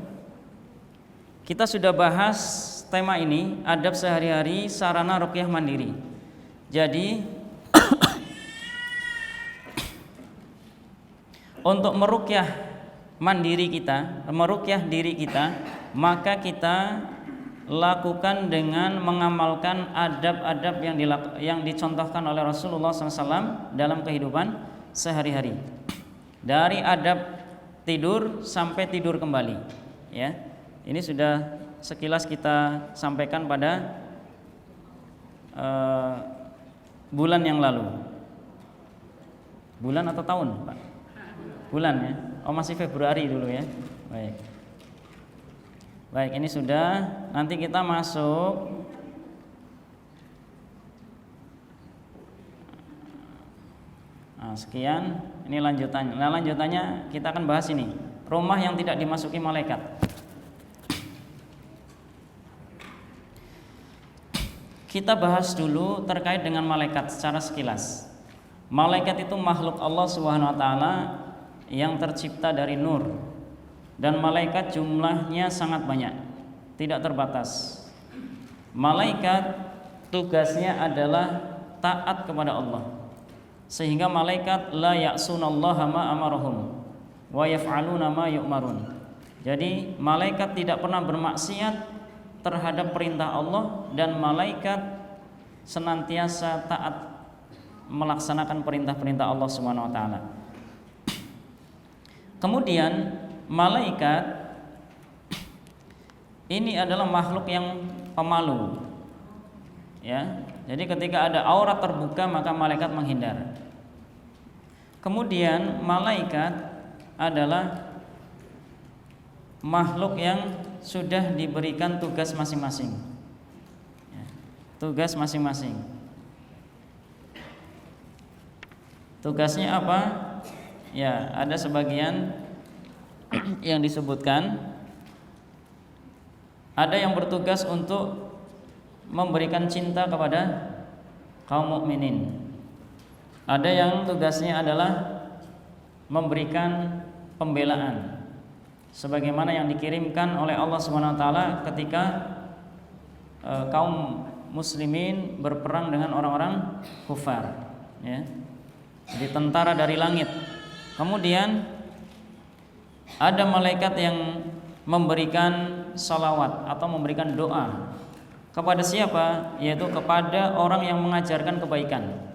Kita sudah bahas tema ini, adab sehari-hari sarana ruqyah mandiri. Jadi untuk meruqyah mandiri kita, meruqyah diri kita, maka kita lakukan dengan mengamalkan adab-adab yang dicontohkan oleh Rasulullah SAW dalam kehidupan sehari-hari. Dari adab tidur sampai tidur kembali. Ya, ini sudah sekilas kita sampaikan pada bulan yang lalu. Bulan atau tahun, Pak? Bulan ya. Oh, masih Februari dulu ya. Baik, ini sudah. Nanti kita masuk sekian. Ini lanjutannya. Nah, lanjutannya kita akan bahas ini. Rumah yang tidak dimasuki malaikat. Kita bahas dulu terkait dengan malaikat secara sekilas. Malaikat itu makhluk Allah Subhanahu wa taala yang tercipta dari nur. Dan malaikat jumlahnya sangat banyak, tidak terbatas. Malaikat tugasnya adalah taat kepada Allah. Sehingga malaikat la ya'sunallaha ma amarahum wa yaf'aluna ma yu'marun. Jadi malaikat tidak pernah bermaksiat terhadap perintah Allah, dan malaikat senantiasa taat melaksanakan perintah-perintah Allah Subhanahu wa taala. Kemudian malaikat ini adalah makhluk yang pemalu. Ya, jadi ketika ada aurat terbuka maka malaikat menghindar. Kemudian malaikat adalah makhluk yang sudah diberikan tugas masing-masing. Ya, tugas masing-masing. Tugasnya apa? Ya, ada sebagian yang disebutkan. Ada yang bertugas untuk memberikan cinta kepada kaum mukminin. Ada yang tugasnya adalah memberikan pembelaan, sebagaimana yang dikirimkan oleh Allah Subhanahu wa taala ketika kaum muslimin berperang dengan orang-orang kufar, ya. Jadi tentara dari langit. Kemudian ada malaikat yang memberikan salawat atau memberikan doa kepada siapa? Yaitu kepada orang yang mengajarkan kebaikan.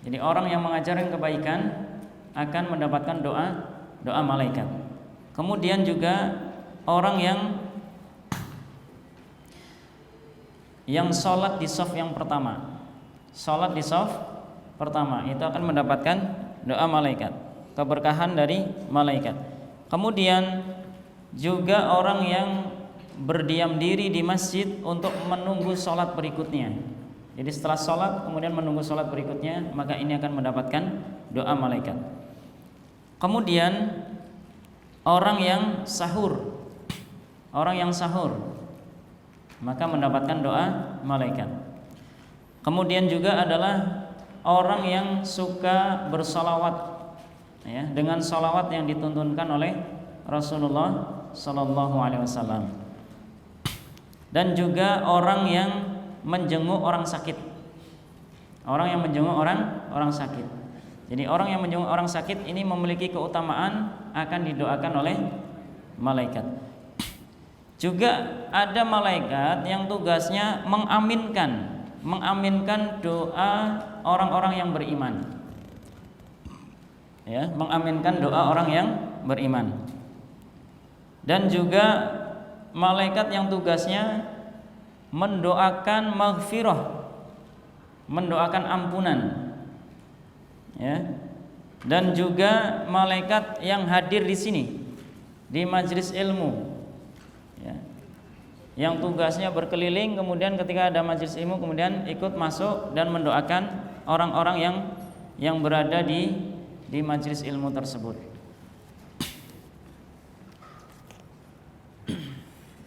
Jadi orang yang mengajarkan kebaikan akan mendapatkan doa malaikat. Kemudian juga orang yang sholat di shaf yang pertama, sholat di shaf pertama itu akan mendapatkan doa malaikat, keberkahan dari malaikat. Kemudian juga orang yang berdiam diri di masjid untuk menunggu sholat berikutnya. Jadi setelah sholat kemudian menunggu sholat berikutnya, maka ini akan mendapatkan doa malaikat. Kemudian orang yang sahur, maka mendapatkan doa malaikat. Kemudian juga adalah orang yang suka bersolawat, ya, dengan solawat yang dituntunkan oleh Rasulullah Sallallahu Alaihi Wasallam. Dan juga orang yang menjenguk orang sakit. Orang sakit. Jadi orang yang menjenguk orang sakit ini memiliki keutamaan akan didoakan oleh malaikat. Juga ada malaikat yang tugasnya mengaminkan doa orang-orang yang beriman. Ya, mengaminkan doa orang yang beriman. Dan juga malaikat yang tugasnya mendoakan maghfirah, mendoakan ampunan, ya. Dan juga malaikat yang hadir di sini di majelis ilmu, ya, yang tugasnya berkeliling, kemudian ketika ada majelis ilmu kemudian ikut masuk dan mendoakan orang-orang yang berada di majelis ilmu tersebut.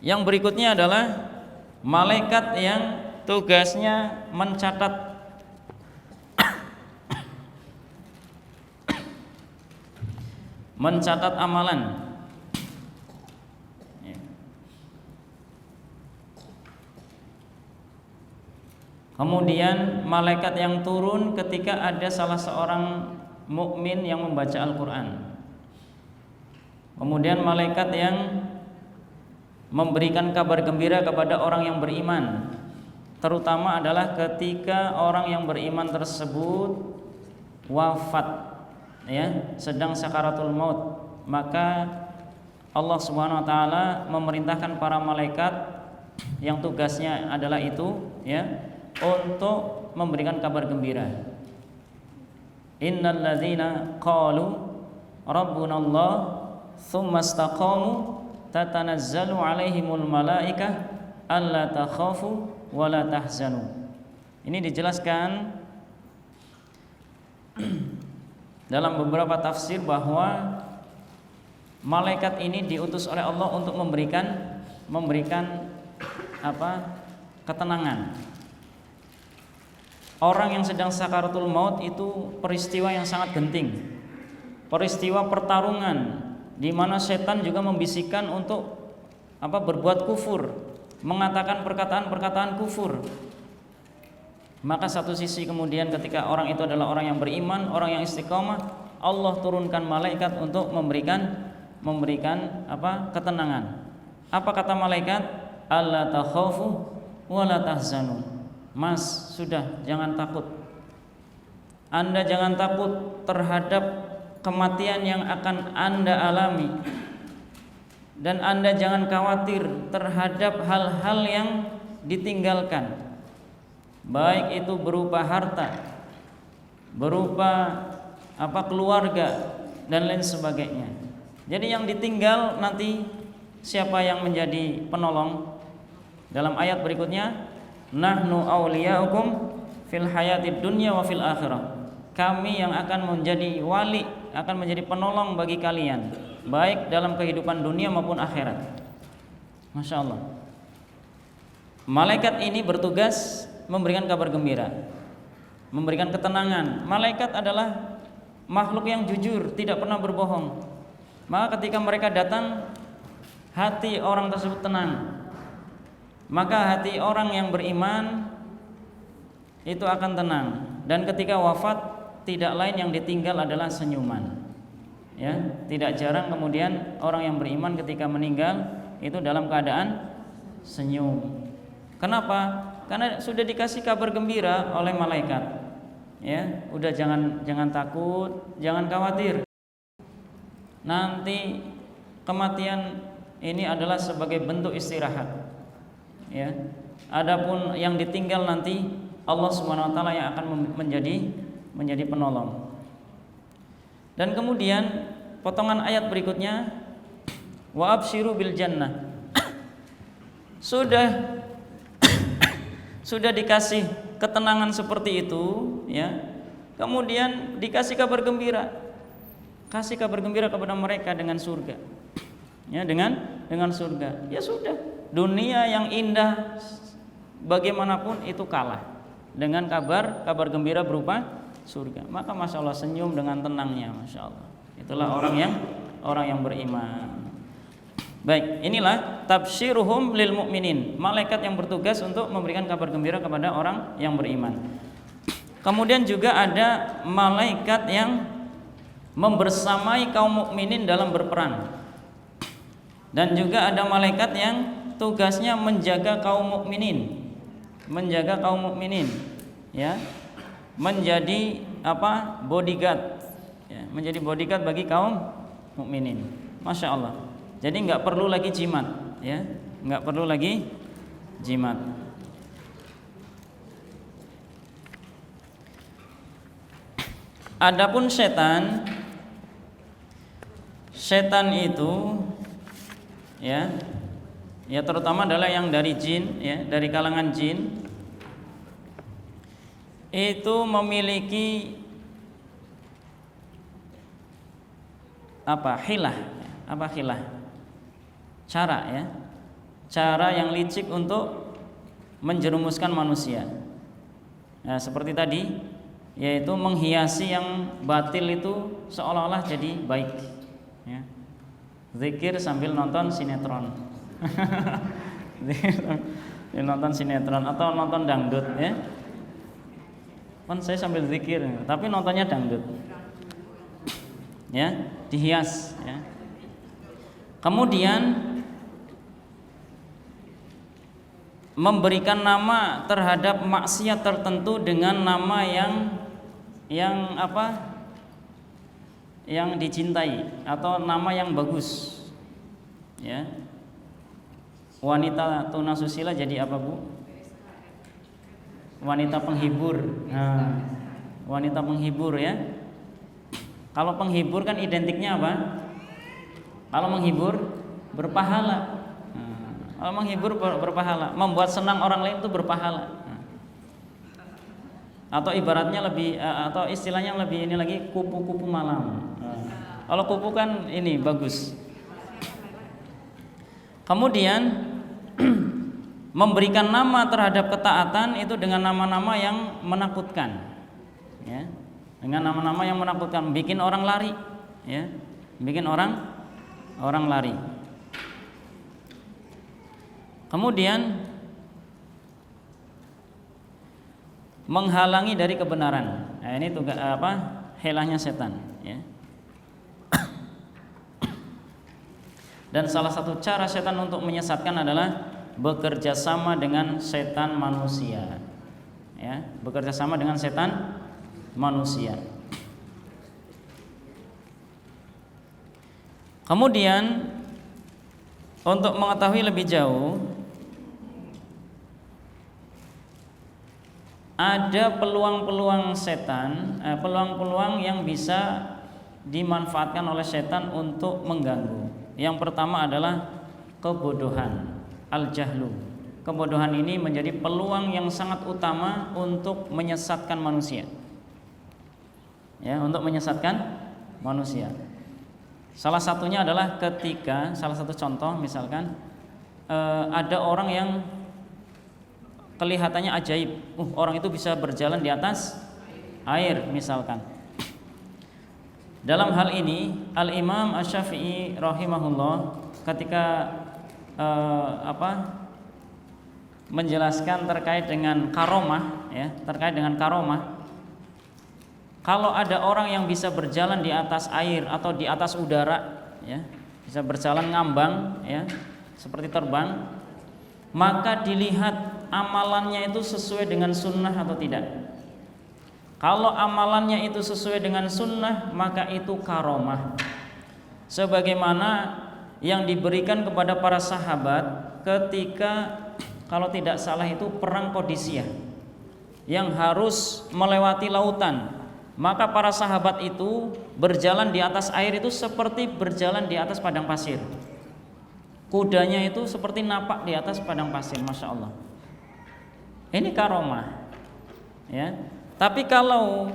Yang berikutnya adalah malaikat yang tugasnya mencatat amalan. Kemudian malaikat yang turun ketika ada salah seorang mukmin yang membaca Al-Qur'an. Kemudian malaikat yang memberikan kabar gembira kepada orang yang beriman, terutama adalah ketika orang yang beriman tersebut wafat, ya, sedang sakaratul maut, maka Allah Subhanahu wa taala memerintahkan para malaikat yang tugasnya adalah itu, ya, untuk memberikan kabar gembira. Innal ladzina qalu rabbunallah tsumma istaqamu tatanazzalu alaihimul malaikah alla takhafu wa la tahzanu. Ini dijelaskan dalam beberapa tafsir bahwa malaikat ini diutus oleh Allah untuk memberikan ketenangan. Orang yang sedang sakaratul maut itu peristiwa yang sangat genting, peristiwa pertarungan di mana setan juga membisikkan untuk berbuat kufur, mengatakan perkataan-perkataan kufur. Maka satu sisi kemudian ketika orang itu adalah orang yang beriman, orang yang istiqomah, Allah turunkan malaikat untuk memberikan ketenangan. Apa kata malaikat? Alla takhafu wa la tahzanu. Mas, sudah, jangan takut. Anda jangan takut terhadap kematian yang akan Anda alami, dan Anda jangan khawatir terhadap hal-hal yang ditinggalkan, baik itu berupa harta, berupa keluarga dan lain sebagainya. Jadi yang ditinggal nanti siapa yang menjadi penolong? Dalam ayat berikutnya, nahnu awliyaukum fil hayatid dunya wa fil akhirah. Kami yang akan menjadi wali, akan menjadi penolong bagi kalian, baik dalam kehidupan dunia maupun akhirat. Masya Allah. Malaikat ini bertugas memberikan kabar gembira, memberikan ketenangan. Malaikat adalah makhluk yang jujur, tidak pernah berbohong. Maka ketika mereka datang, hati orang tersebut tenang. Maka hati orang yang beriman itu akan tenang. Dan ketika wafat, tidak lain yang ditinggal adalah senyuman. Ya, tidak jarang kemudian orang yang beriman ketika meninggal itu dalam keadaan senyum. Kenapa? Karena sudah dikasih kabar gembira oleh malaikat. Ya, udah jangan takut, jangan khawatir. Nanti kematian ini adalah sebagai bentuk istirahat. Ya. Adapun yang ditinggal nanti Allah Subhanahu wa taala yang akan menjadi penolong. Dan kemudian potongan ayat berikutnya, wa absyiru bil jannah. Sudah dikasih ketenangan seperti itu, ya. Kemudian dikasih kabar gembira. Kasih kabar gembira kepada mereka dengan surga. Ya, dengan surga. Ya sudah, dunia yang indah bagaimanapun itu kalah dengan kabar gembira berupa surga. Maka Masya Allah, senyum dengan tenangnya, Masya Allah. Itulah orang yang beriman. Baik, inilah tabsyiruhum lil mu'minin, malaikat yang bertugas untuk memberikan kabar gembira kepada orang yang beriman. Kemudian juga ada malaikat yang membersamai kaum mukminin dalam berperang. Dan juga ada malaikat yang tugasnya menjaga kaum mukminin. Menjaga kaum mukminin, ya. Menjadi bodyguard. Ya, menjadi bodyguard bagi kaum mukminin. Masya Allah. Jadi nggak perlu lagi jimat, ya, nggak perlu lagi jimat. Adapun setan itu, ya terutama adalah yang dari jin, ya, dari kalangan jin, itu memiliki hilah, cara yang licik untuk menjerumuskan manusia. Nah, seperti tadi, yaitu menghiasi yang batil itu seolah-olah jadi baik, ya. Zikir sambil nonton sinetron. Nonton sinetron atau nonton dangdut, ya. Kan saya sambil zikir, tapi nontonnya dangdut. Ya, dihias, ya. Kemudian memberikan nama terhadap maksiat tertentu dengan nama yang dicintai atau nama yang bagus, ya. Wanita tunasusila jadi apa, Bu? Wanita penghibur. Nah, wanita penghibur, ya. Kalau penghibur kan identiknya apa? Kalau menghibur berpahala. Kalau menghibur berpahala, membuat senang orang lain itu berpahala. Atau ibaratnya lebih, atau istilahnya lebih ini lagi, kupu-kupu malam. Kalau kupu kan ini bagus. Kemudian memberikan nama terhadap ketaatan itu dengan nama-nama yang menakutkan, ya. Dengan nama-nama yang menakutkan, bikin orang lari, ya. Bikin orang lari. Kemudian menghalangi dari kebenaran. Nah, ini tugas hilahnya setan, ya. Dan salah satu cara setan untuk menyesatkan adalah bekerja sama dengan setan manusia, ya. Bekerja sama dengan setan manusia. Kemudian untuk mengetahui lebih jauh, ada peluang-peluang setan, peluang-peluang yang bisa dimanfaatkan oleh setan untuk mengganggu. Yang pertama adalah kebodohan, al-jahlu. Kebodohan ini menjadi peluang yang sangat utama untuk menyesatkan manusia, ya, untuk menyesatkan manusia. Salah satunya adalah ketika, salah satu contoh misalkan ada orang yang kelihatannya ajaib, orang itu bisa berjalan di atas air misalkan. Dalam hal ini Al-Imam Asy-Syafi'i rahimahullah ketika menjelaskan terkait dengan karomah, ya, terkait dengan karomah. Kalau ada orang yang bisa berjalan di atas air atau di atas udara, ya, bisa berjalan ngambang, ya, seperti terbang, maka dilihat amalannya itu sesuai dengan sunnah atau tidak. Kalau amalannya itu sesuai dengan sunnah, maka itu karomah. Sebagaimana yang diberikan kepada para sahabat ketika, kalau tidak salah itu perang Qadisiyah, yang harus melewati lautan. Maka para sahabat itu berjalan di atas air itu seperti berjalan di atas padang pasir. kudanya itu seperti napak di atas padang pasir, masya Allah. Ini karomah, ya. Tapi kalau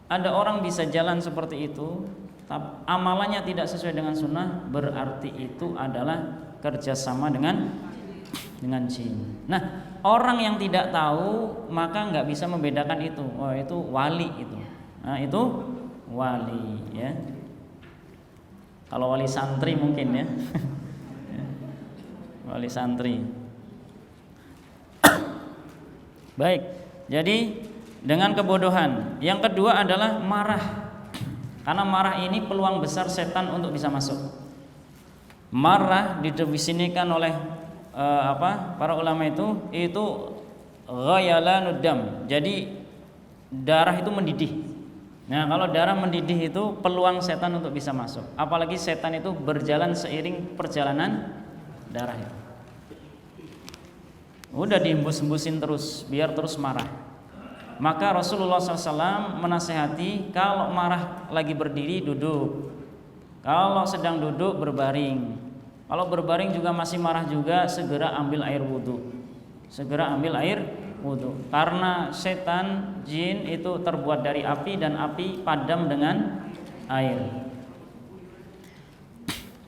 ada orang bisa jalan seperti itu, amalannya tidak sesuai dengan sunnah, berarti itu adalah kerjasama dengan jin. Nah, orang yang tidak tahu maka nggak bisa membedakan itu. Oh, itu wali itu. Nah, itu wali, ya. Kalau wali santri mungkin ya. Wali santri. Baik. Jadi dengan kebodohan. Yang kedua adalah marah. Karena marah ini peluang besar setan untuk bisa masuk. Marah didefinisikan oleh para ulama itu ghayalanud dam. Jadi darah itu mendidih. Nah, kalau darah mendidih itu peluang setan untuk bisa masuk. Apalagi setan itu berjalan seiring perjalanan darah itu. Udah dihembus-hembusin terus biar terus marah. Maka Rasulullah SAW menasehati kalau marah lagi berdiri duduk, kalau sedang duduk berbaring, kalau berbaring juga masih marah juga segera ambil air wudhu. Segera ambil air wudhu. Karena setan jin itu terbuat dari api dan api padam dengan air.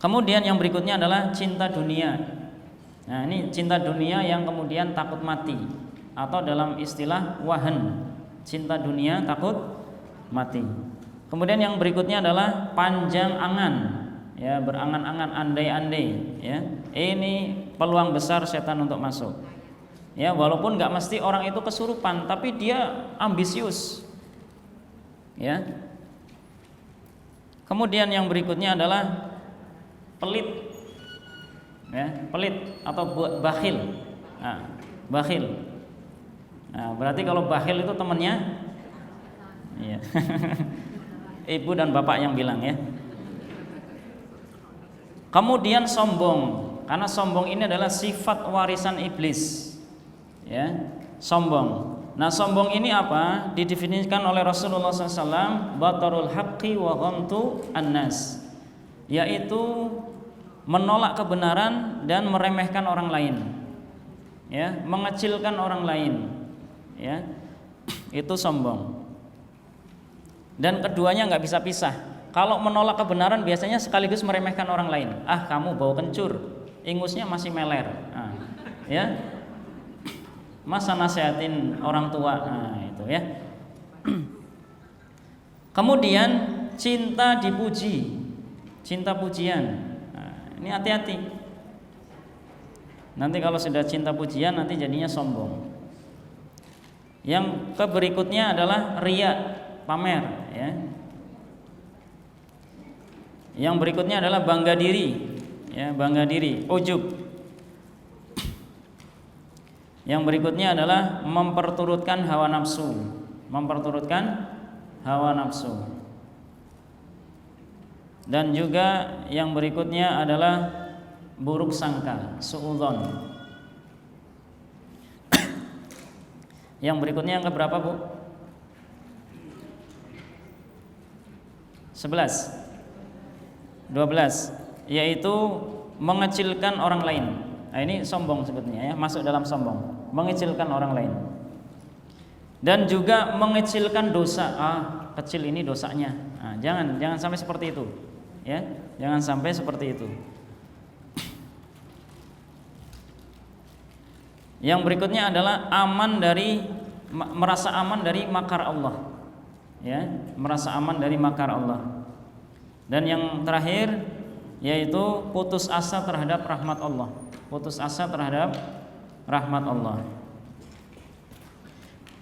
Kemudian yang berikutnya adalah cinta dunia. Nah, ini cinta dunia yang kemudian takut mati, atau dalam istilah wahan, cinta dunia takut mati. Kemudian yang berikutnya adalah panjang angan, ya, berangan-angan, andai-andai, ya. Ini peluang besar setan untuk masuk. Ya, walaupun nggak mesti orang itu kesurupan, tapi dia ambisius, ya. Kemudian yang berikutnya adalah pelit, ya, pelit atau bakhil. Nah, bakhil. Nah, berarti kalau bakhil itu temannya, iya. Ibu dan bapak yang bilang, ya. Kemudian sombong, karena sombong ini adalah sifat warisan iblis, ya, sombong. Nah, sombong ini apa? Didefinisikan oleh Rasulullah SAW, batarul haqqi wa ghamtu annas, yaitu menolak kebenaran dan meremehkan orang lain, ya, mengecilkan orang lain, ya, itu sombong. Dan keduanya nggak bisa pisah. Kalau menolak kebenaran biasanya sekaligus meremehkan orang lain. Ah, kamu bau kencur, ingusnya masih meler, nah, ya, masa nasihatin orang tua, nah itu, ya. Kemudian cinta dipuji, cinta pujian. Ini hati-hati. Nanti kalau sudah cinta pujian nanti jadinya sombong. Yang berikutnya adalah riya, pamer, ya. Yang berikutnya adalah bangga diri, ya, bangga diri, ujub. Yang berikutnya adalah memperturutkan hawa nafsu, memperturutkan hawa nafsu. Dan juga yang berikutnya adalah buruk sangka, suudzon. Yang berikutnya yang keberapa, Bu? 11, 12, yaitu mengecilkan orang lain. Nah, ini sombong sebetulnya, ya, masuk dalam sombong, mengecilkan orang lain. Dan juga mengecilkan dosa. Ah, kecil ini dosanya. Nah, jangan sampai seperti itu. Ya, jangan sampai seperti itu. Yang berikutnya adalah merasa aman dari makar Allah, ya, merasa aman dari makar Allah. Dan yang terakhir yaitu putus asa terhadap rahmat Allah, putus asa terhadap rahmat Allah.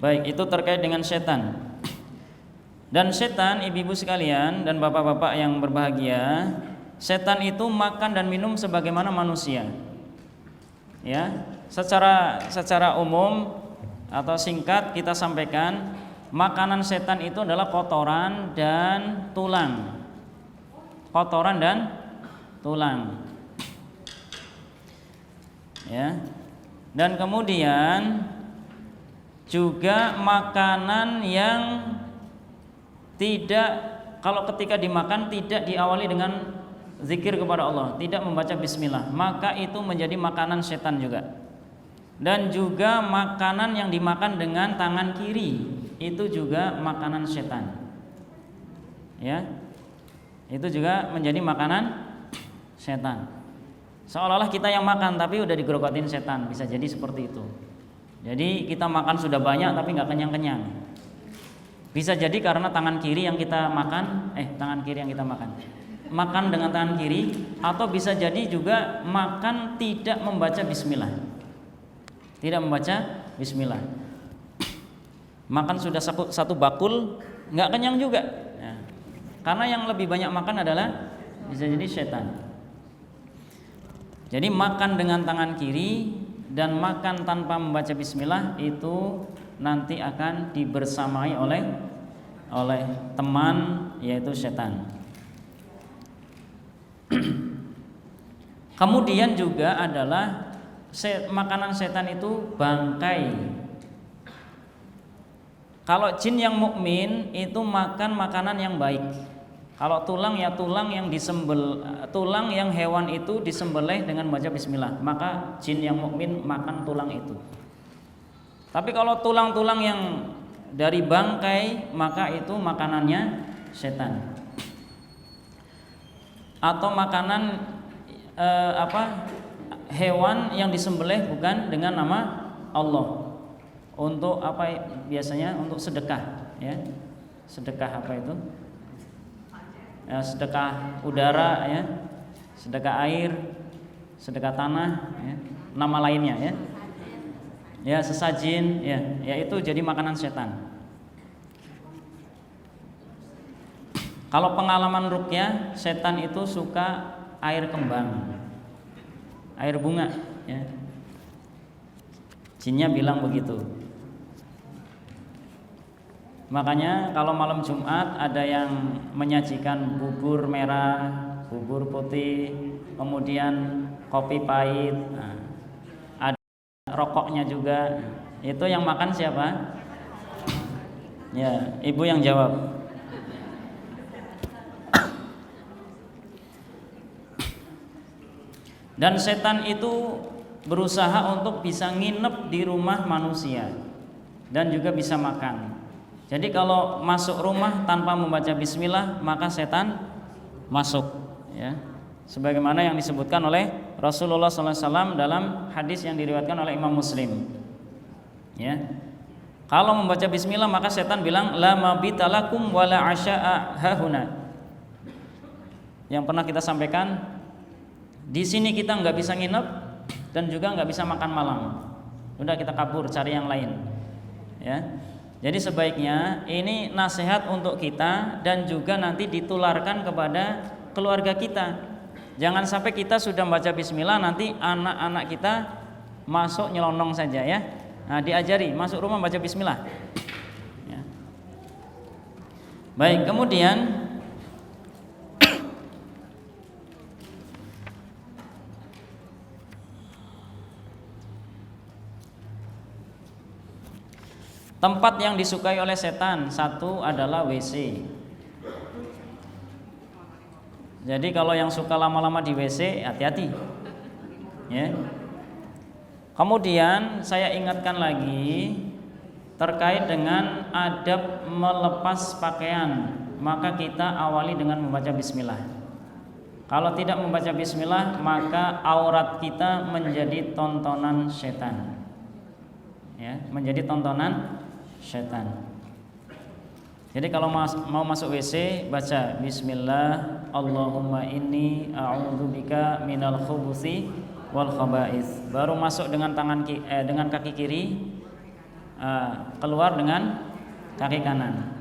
Baik, itu terkait dengan setan. Dan setan, ibu-ibu sekalian dan bapak-bapak yang berbahagia, setan itu makan dan minum sebagaimana manusia. Ya, secara umum atau singkat kita sampaikan, makanan setan itu adalah kotoran dan tulang. Kotoran dan tulang. Ya. Dan kemudian juga makanan yang tidak, kalau ketika dimakan tidak diawali dengan zikir kepada Allah, tidak membaca bismillah, maka itu menjadi makanan setan juga. Dan juga makanan yang dimakan dengan tangan kiri itu juga makanan setan. Ya. Itu juga menjadi makanan setan. Seolah-olah kita yang makan tapi udah digerogotin setan, bisa jadi seperti itu. Jadi kita makan sudah banyak tapi nggak kenyang-kenyang. Bisa jadi karena tangan kiri yang kita makan, makan dengan tangan kiri, atau bisa jadi juga makan tidak membaca bismillah. Tidak membaca bismillah. Makan sudah satu bakul, nggak kenyang juga. Nah, karena yang lebih banyak makan adalah bisa jadi setan. Jadi makan dengan tangan kiri dan makan tanpa membaca bismillah itu nanti akan dibersamai oleh teman, yaitu setan. Kemudian juga adalah makanan setan itu bangkai. Kalau jin yang mukmin itu makan makanan yang baik. Kalau tulang ya tulang yang tulang yang hewan itu disembelih dengan baca bismillah, maka jin yang mukmin makan tulang itu. Tapi kalau tulang-tulang yang dari bangkai, maka itu makanannya setan. Atau makanan hewan yang disembelih bukan dengan nama Allah. Untuk apa biasanya? Untuk sedekah, ya. Sedekah apa itu? Ya, sedekah udara, ya. Sedekah air, sedekah tanah, ya. Nama lainnya, ya. Ya, sesajin, ya itu jadi makanan setan. Kalau pengalaman ruqyah, setan itu suka air kembang, air bunga, ya. Jinnya bilang begitu. Makanya kalau malam Jumat ada yang menyajikan bubur merah, bubur putih, kemudian kopi pahit, ada rokoknya juga. Itu yang makan siapa? Ya, ibu yang jawab. Dan setan itu berusaha untuk bisa nginep di rumah manusia dan juga bisa makan. Jadi kalau masuk rumah tanpa membaca bismillah, maka setan masuk, ya. Sebagaimana yang disebutkan oleh Rasulullah SAW dalam hadis yang diriwayatkan oleh Imam Muslim. Ya. Kalau membaca bismillah, maka setan bilang la mabita lakum wala asya'a hahuna. Yang pernah kita sampaikan, di sini kita nggak bisa nginep dan juga nggak bisa makan malam. Udah kita kabur cari yang lain, ya. Jadi sebaiknya ini nasihat untuk kita dan juga nanti ditularkan kepada keluarga kita. Jangan sampai kita sudah baca bismillah nanti anak-anak kita masuk nyelonong saja, ya. Nah, diajari masuk rumah baca bismillah. Ya. Baik, kemudian tempat yang disukai oleh setan, satu adalah WC. Jadi kalau yang suka lama-lama di WC, hati-hati, ya. Kemudian saya ingatkan lagi terkait dengan adab melepas pakaian, maka kita awali dengan membaca bismillah. Kalau tidak membaca bismillah, maka aurat kita menjadi tontonan setan, ya, menjadi tontonan setan. Jadi kalau mau masuk WC, baca bismillah, Allahumma inni a'udzubika minal khubuthi wal khaba'ith. Baru masuk dengan dengan kaki kiri, keluar dengan kaki kanan.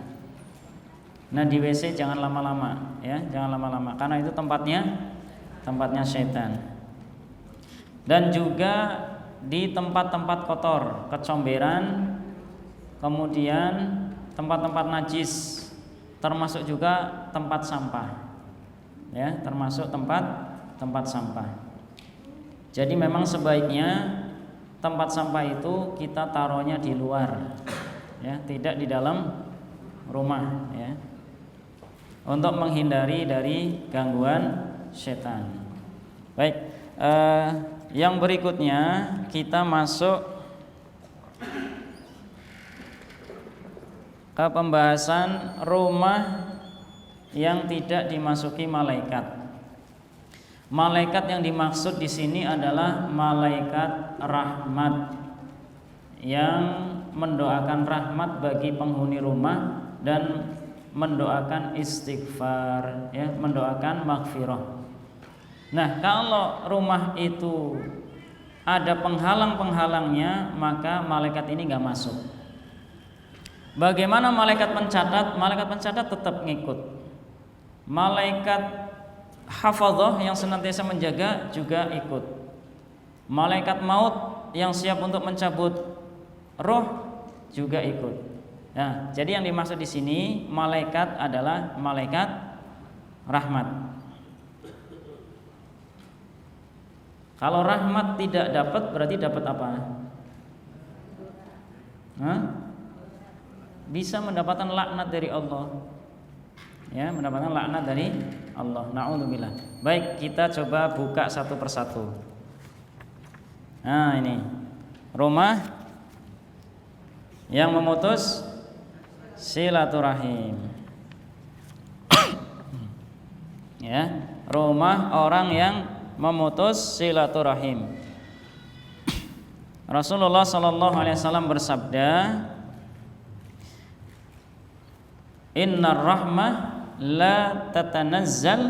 Nah, di WC jangan lama-lama, ya, jangan lama-lama karena itu tempatnya setan. Dan juga di tempat-tempat kotor, kecomberan, kemudian tempat-tempat najis, termasuk juga tempat sampah, ya, termasuk tempat sampah. Jadi memang sebaiknya tempat sampah itu kita taruhnya di luar, ya, tidak di dalam rumah, ya, untuk menghindari dari gangguan setan. Baik, yang berikutnya kita masuk ke pembahasan rumah yang tidak dimasuki malaikat. Malaikat yang dimaksud di sini adalah malaikat rahmat yang mendoakan rahmat bagi penghuni rumah dan mendoakan istighfar, ya, mendoakan maghfirah. Nah, kalau rumah itu ada penghalang-penghalangnya, maka malaikat ini nggak masuk. Bagaimana malaikat pencatat? Malaikat pencatat tetap ngikut. Malaikat hafadzah yang senantiasa menjaga juga ikut. Malaikat maut yang siap untuk mencabut roh juga ikut. Nah, jadi yang dimaksud di sini malaikat adalah malaikat rahmat. Kalau rahmat tidak dapat, berarti dapat apa? Bisa mendapatkan laknat dari Allah. Ya, mendapatkan laknat dari Allah. Na'udzubillah. Baik, kita coba buka satu persatu. Nah, ini rumah yang memutus silaturahim. Ya, rumah orang yang memutus silaturahim. Rasulullah sallallahu alaihi wasallam bersabda, "Innar rahmah la tatanazzal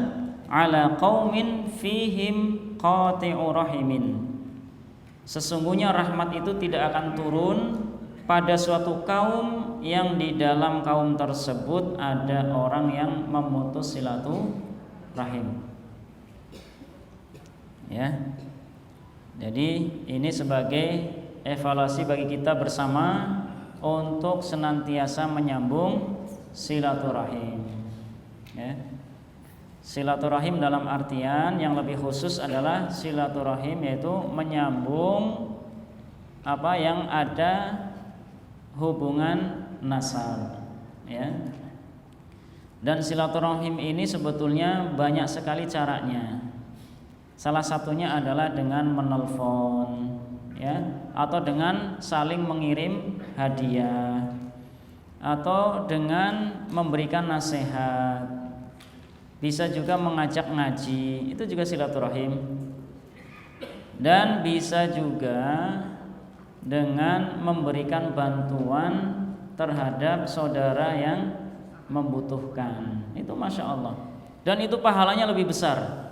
ala qaumin fihim qati'u rahimin." Sesungguhnya rahmat itu tidak akan turun pada suatu kaum yang di dalam kaum tersebut ada orang yang memutus silaturahim. Ya. Jadi ini sebagai evaluasi bagi kita bersama untuk senantiasa menyambung silaturahim. Ya. Silaturahim dalam artian yang lebih khusus adalah silaturahim yaitu menyambung apa yang ada hubungan nasab, ya. Dan silaturahim ini sebetulnya banyak sekali caranya. Salah satunya adalah dengan menelpon, ya, atau dengan saling mengirim hadiah, atau dengan memberikan nasihat. Bisa juga mengajak ngaji, itu juga silaturahim. Dan bisa juga dengan memberikan bantuan terhadap saudara yang membutuhkan. Itu masya Allah. Dan itu pahalanya lebih besar.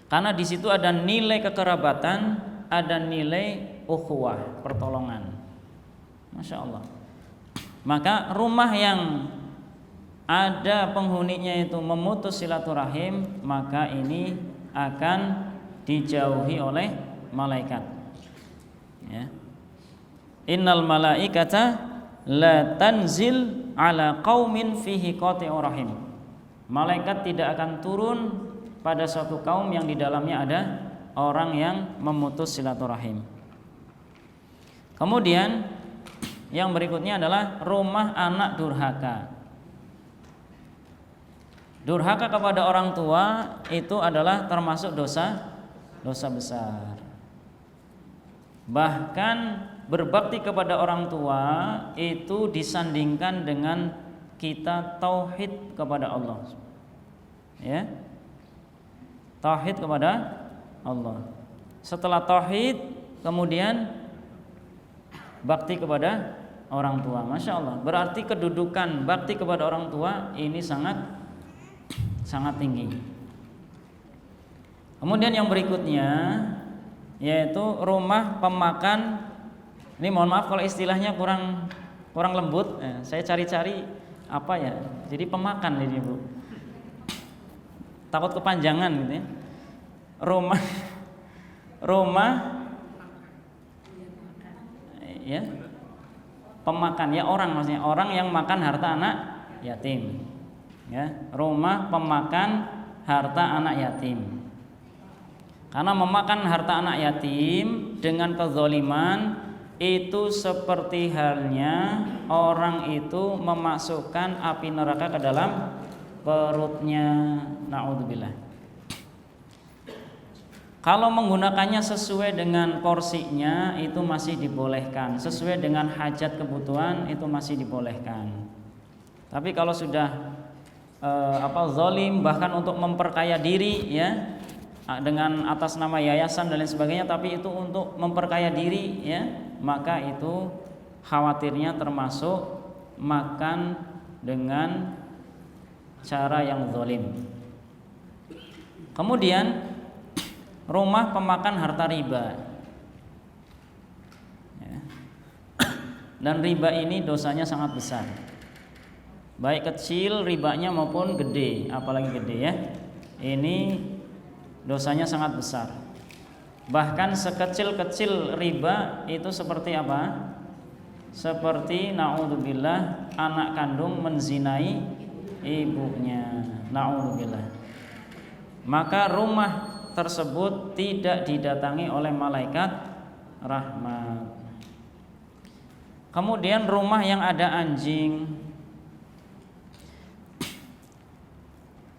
Karena di situ ada nilai kekerabatan, ada nilai ukhuwah, pertolongan. Masya Allah. Maka rumah yang ada penghuninya itu memutus silaturahim, maka ini akan dijauhi oleh malaikat. Ya. Innal malaikata la tanzil ala qaumin fihi qati'ur rahim. Malaikat tidak akan turun pada suatu kaum yang di dalamnya ada orang yang memutus silaturahim. Kemudian yang berikutnya adalah rumah anak durhaka. Durhaka kepada orang tua itu adalah termasuk dosa besar. Bahkan berbakti kepada orang tua itu disandingkan dengan kita tauhid kepada Allah. Ya. Tauhid kepada Allah. Setelah tauhid kemudian bakti kepada orang tua. Masya Allah. Berarti kedudukan bakti kepada orang tua ini sangat tinggi. Kemudian yang berikutnya yaitu rumah pemakan. Ini mohon maaf kalau istilahnya kurang lembut. Saya cari-cari apa ya. Jadi pemakan ini Bu. Takut kepanjangan gitu ya. Rumah ya. Pemakan ya orang, maksudnya orang yang makan harta anak yatim. Ya, rumah pemakan harta anak yatim. Karena memakan harta anak yatim dengan kezaliman itu seperti halnya orang itu memasukkan api neraka ke dalam perutnya. Na'udzubillah. Kalau menggunakannya sesuai dengan porsinya itu masih dibolehkan, sesuai dengan hajat kebutuhan itu masih dibolehkan. Tapi kalau sudah zalim bahkan untuk memperkaya diri ya dengan atas nama yayasan dan lain sebagainya, tapi itu untuk memperkaya diri ya, maka itu khawatirnya termasuk makan dengan cara yang zalim. Kemudian rumah pemakan harta riba ya. Dan riba ini dosanya sangat besar, baik kecil ribanya maupun gede, apalagi gede ya, ini dosanya sangat besar. Bahkan sekecil-kecil riba itu seperti apa? Seperti naudzubillah anak kandung menzinai ibunya, naudzubillah. Maka rumah tersebut tidak didatangi oleh malaikat rahmat. Kemudian rumah yang ada anjing.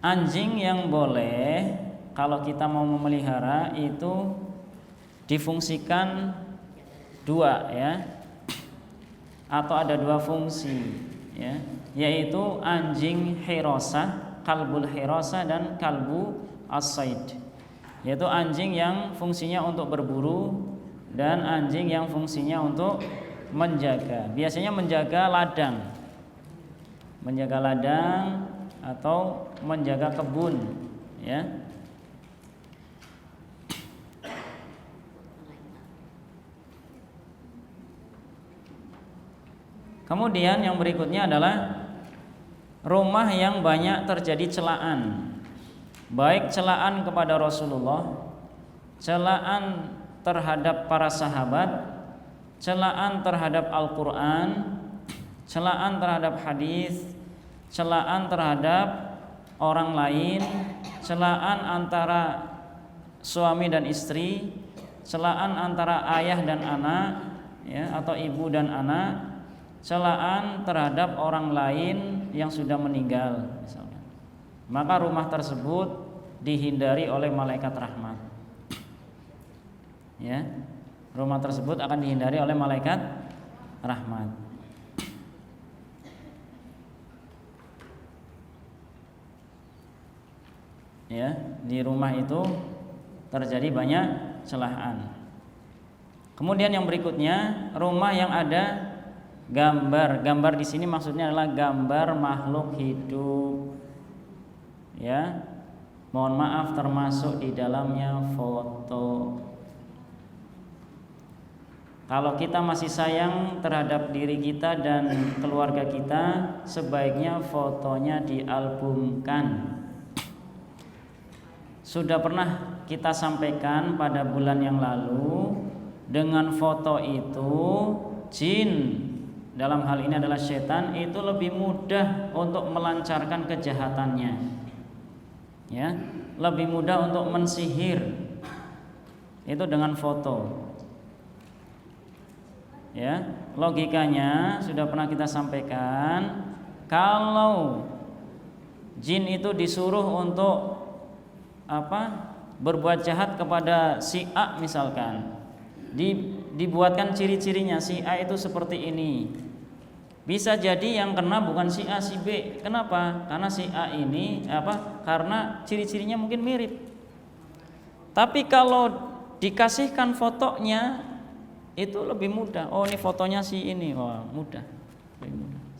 Anjing yang boleh kalau kita mau memelihara itu difungsikan dua ya, atau ada dua fungsi ya, yaitu anjing hirasah, kalbul hirasah dan kalbu as-said, yaitu anjing yang fungsinya untuk berburu dan anjing yang fungsinya untuk menjaga. Biasanya menjaga ladang atau menjaga kebun ya. Kemudian yang berikutnya adalah rumah yang banyak terjadi celaan, baik celaan kepada Rasulullah, celaan terhadap para sahabat, celaan terhadap Al-Quran, celaan terhadap hadis, celaan terhadap orang lain, celaan antara suami dan istri, celaan antara ayah dan anak ya, atau ibu dan anak, celaan terhadap orang lain yang sudah meninggal misalnya. Maka rumah tersebut dihindari oleh malaikat rahmat. Ya, rumah tersebut akan dihindari oleh malaikat rahmat. Ya, di rumah itu terjadi banyak celaan. Kemudian yang berikutnya, rumah yang ada gambar. Gambar di sini maksudnya adalah gambar makhluk hidup. Ya, mohon maaf termasuk di dalamnya foto. Kalau kita masih sayang terhadap diri kita dan keluarga kita, sebaiknya fotonya dialbumkan. Sudah pernah kita sampaikan pada bulan yang lalu, dengan foto itu jin, dalam hal ini adalah setan, itu lebih mudah untuk melancarkan kejahatannya. Ya, lebih mudah untuk mensihir. Itu dengan foto. Ya, logikanya sudah pernah kita sampaikan, kalau jin itu disuruh untuk berbuat jahat kepada si A misalkan, dibuatkan ciri-cirinya, si A itu seperti ini. Bisa jadi yang kena bukan si A, si B. Kenapa? Karena si A ini karena ciri-cirinya mungkin mirip. Tapi kalau dikasihkan fotonya itu lebih mudah. Oh, ini fotonya si ini. Wah, mudah.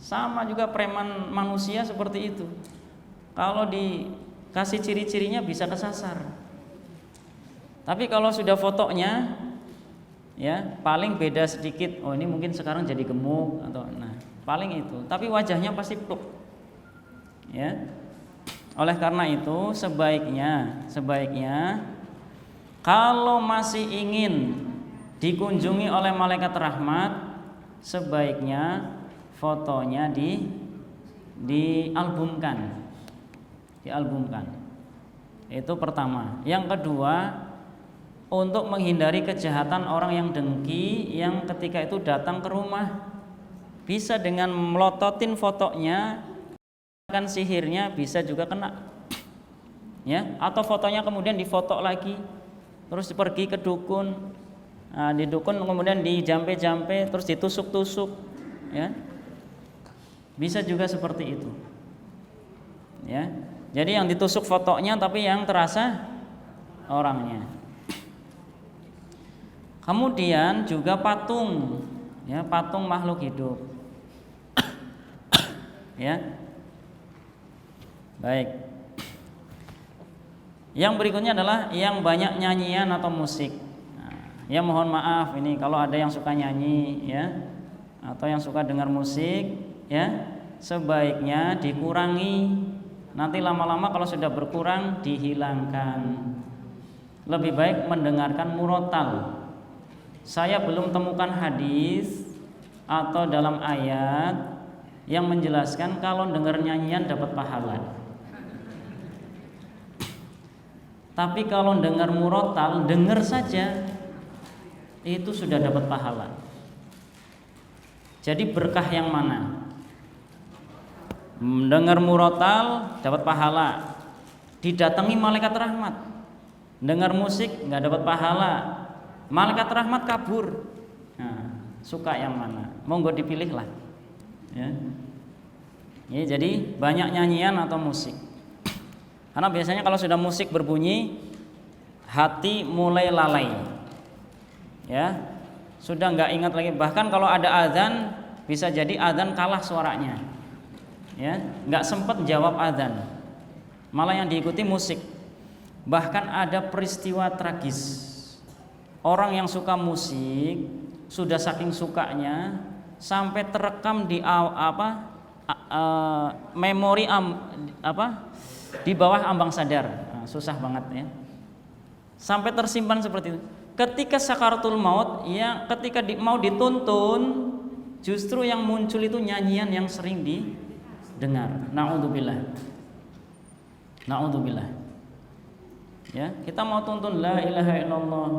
Sama juga preman manusia seperti itu. Kalau dikasih ciri-cirinya bisa kesasar. Tapi kalau sudah fotonya, ya paling beda sedikit. Oh, ini mungkin sekarang jadi gemuk atau paling itu. Tapi wajahnya pasti pluk. Ya. Oleh karena itu sebaiknya kalau masih ingin dikunjungi oleh malaikat rahmat, sebaiknya fotonya dialbumkan. Itu pertama. Yang kedua, untuk menghindari kejahatan orang yang dengki, yang ketika itu datang ke rumah, bisa dengan melototin fotonya, kan sihirnya bisa juga kena. Ya, atau fotonya kemudian difoto lagi, terus pergi ke dukun. Nah, di dukun kemudian dijampe-jampe, terus ditusuk-tusuk, ya. Bisa juga seperti itu. Ya. Jadi yang ditusuk fotonya tapi yang terasa orangnya. Kemudian juga patung, ya, patung makhluk hidup. Ya. Baik. Yang berikutnya adalah yang banyak nyanyian atau musik. Ya mohon maaf ini kalau ada yang suka nyanyi ya atau yang suka dengar musik ya, sebaiknya dikurangi. Nanti lama-lama kalau sudah berkurang dihilangkan. Lebih baik mendengarkan murotal. Saya belum temukan hadis atau dalam ayat yang menjelaskan kalau dengar nyanyian dapat pahala. Tapi kalau dengar murotal, dengar saja itu sudah dapat pahala. Jadi berkah yang mana? Mendengar murotal dapat pahala, didatangi malaikat rahmat. Dengar musik nggak dapat pahala, malaikat rahmat kabur. Nah, suka yang mana? Monggo dipilih lah. Ya. Ya, jadi banyak nyanyian atau musik. Karena biasanya kalau sudah musik berbunyi, hati mulai lalai. Ya, sudah nggak ingat lagi. Bahkan kalau ada azan, bisa jadi azan kalah suaranya. Ya, nggak sempat jawab azan, malah yang diikuti musik. Bahkan ada peristiwa tragis. Orang yang suka musik sudah saking sukanya sampai terekam di memori di bawah ambang sadar. Nah, susah banget ya. Sampai tersimpan seperti itu. Ketika sakaratul maut, ya ketika mau dituntun, justru yang muncul itu nyanyian yang sering didengar. Na'udzubillah. Na'udzubillah. Ya, kita mau tuntun la ilaha illallah.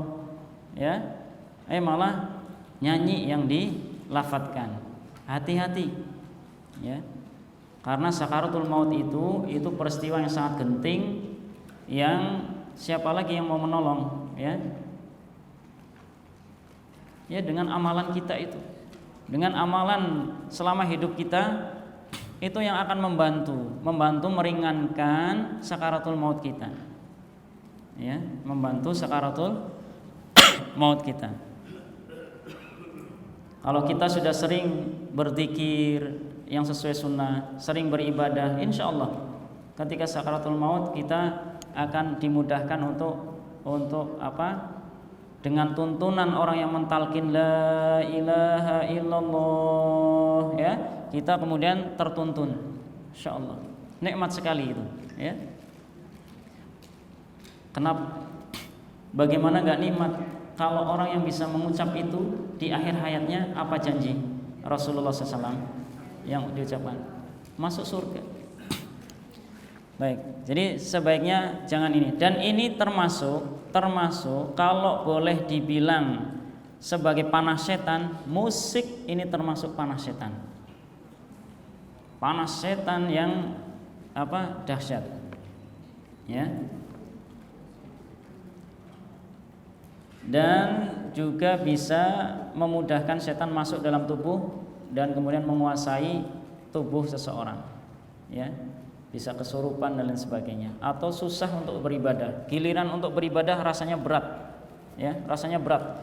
Ya. Malah nyanyi yang dilafadzkan. Hati-hati. Ya. Karena sakaratul maut itu peristiwa yang sangat genting yang siapa lagi yang mau menolong, ya? Ya dengan amalan kita itu, dengan amalan selama hidup kita itu yang akan membantu meringankan sakaratul maut kita, ya, membantu sakaratul maut kita. Kalau kita sudah sering berzikir yang sesuai sunnah, sering beribadah, insya Allah ketika sakaratul maut kita akan dimudahkan untuk apa? Dengan tuntunan orang yang mentalkin la ilaha illallah, ya, kita kemudian tertuntun, insya Allah. Nikmat sekali itu, ya. Kenapa? Bagaimana gak nikmat kalau orang yang bisa mengucap itu di akhir hayatnya, apa janji Rasulullah SAW yang diucapkan? Masuk surga. Baik, jadi sebaiknya jangan ini. Dan ini termasuk kalau boleh dibilang sebagai panah setan, musik ini termasuk panah setan. Panah setan yang dahsyat. Ya. Dan juga bisa memudahkan setan masuk dalam tubuh dan kemudian menguasai tubuh seseorang. Ya. Bisa kesurupan dan lain sebagainya, atau susah untuk beribadah. Giliran untuk beribadah rasanya berat, ya, rasanya berat,